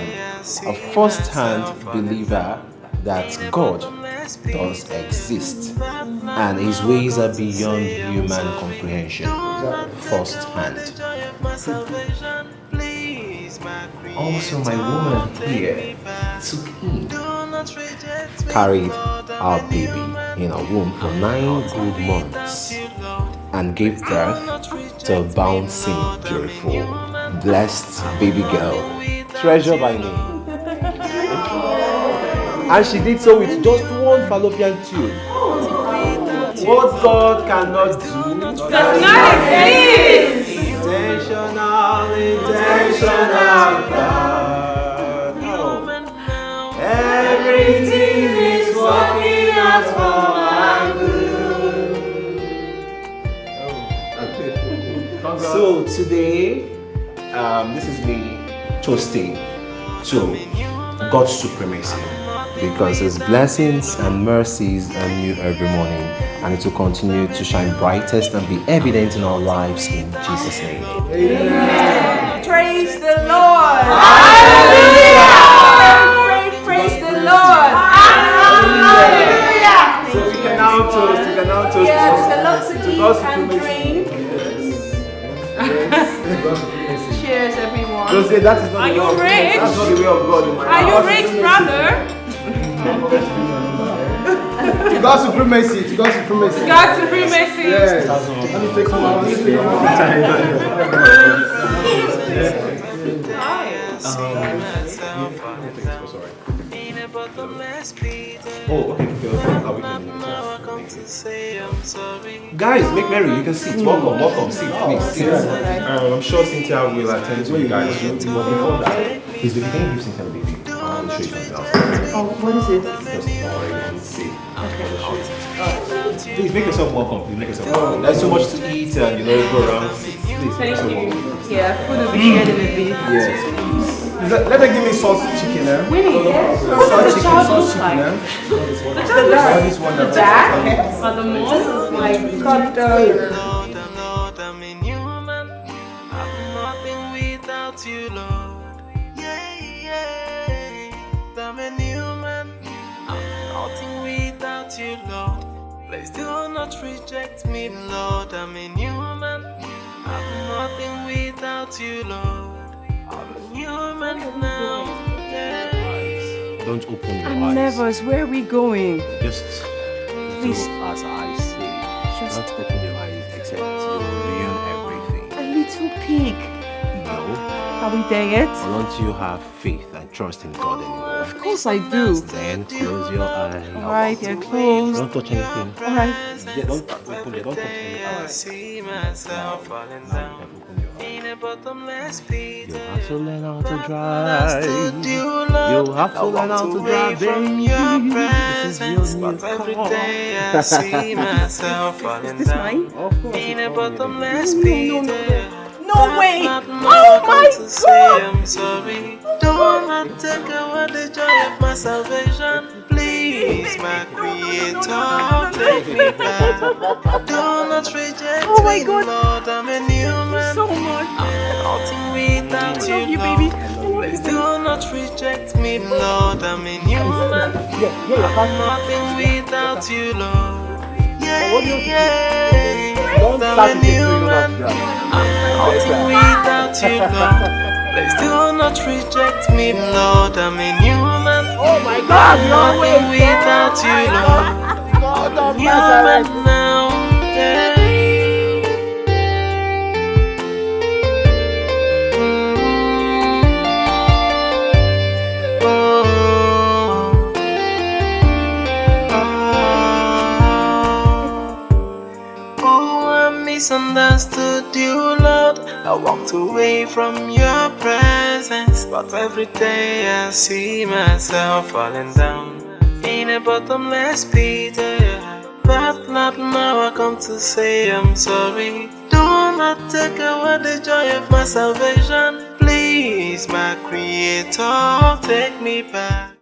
a first-hand believer that God does exist and his ways are beyond human comprehension. First-hand. Also, my woman here took in, carried our baby in her womb for 9 good months and gave birth to a bouncing, beautiful, blessed baby girl, Treasure by name. And she did so with just one fallopian tube. What God cannot do does not exist. Intentional God. No. Everything is working out for my good. So today, this is me toasting to God's supremacy, because his blessings and mercies are new every morning, and it will continue to shine brightest and be evident in our lives in Jesus' name. Amen. Praise the Lord. Hallelujah. Praise the Lord. Hallelujah. So we can now toast. Yes, a lot to eat and drink. Cheers, everyone. Don't say that is not Are the you way of God. rich? That's not the way of God. Are you rich, brother? To God's supremacy. To God's supremacy. God's supremacy. Yes. Let me take some more. Oh, okay. Guys, make merry. You can sit. Welcome. Sit, please. Sit. I'm sure Cynthia will attend to you guys. But before that, please, if you can give Cynthia the baby, I'll show you something else. Oh, what is it? Just already and see. Please make yourself welcome. Please make yourself welcome. There's so much to eat and go around. Please make yourself welcome. Yeah, food will be shared in a bit. Yes. Let them give me sauce chicken, eh? Winnie, yes. Sauce chicken, eh? This one The back or the most is like cut without you, Lord. Yeah. I'm a new man. I'm nothing without you, Lord. Please do not reject me, Lord. I'm a new man. I'm nothing without you, Lord. I'm a new man now. Yeah. Don't open your I'm eyes. nervous. Where are we going? Just Please. do as I say. Just don't open your eyes except you'll ruin everything. A little peek. No. Are we there yet? Don't you have faith and trust in God anymore? Of course I do. Then close your eyes. Alright, they're closed. Don't touch anything. Alright. Don't touch anything. I see myself falling down in a bottomless pit. You have to learn how to drive. You have to learn how to drive, baby. This is your new but every day I see myself falling down in a bottomless pit. No way! Oh my God! I'm sorry. Don't not take away the joy of my salvation. Please, my Creator, take me back. Do not reject me, Lord. I'm a new man. So much. I'm nothing without you, baby. Please do not reject me, Lord. I'm a new man. I'm nothing without you, Lord. Yeah. I'm a new man. I'm nothing without you, Lord. Please do not reject me, Lord. I'm a new man. Oh my I'm God, nothing without you, Lord. I'm a new man now. Yeah. Misunderstood you, Lord. I walked away from your presence, but every day I see myself falling down in a bottomless pit. But not now I come to say I'm sorry. Do not take away the joy of my salvation. Please, my Creator, take me back.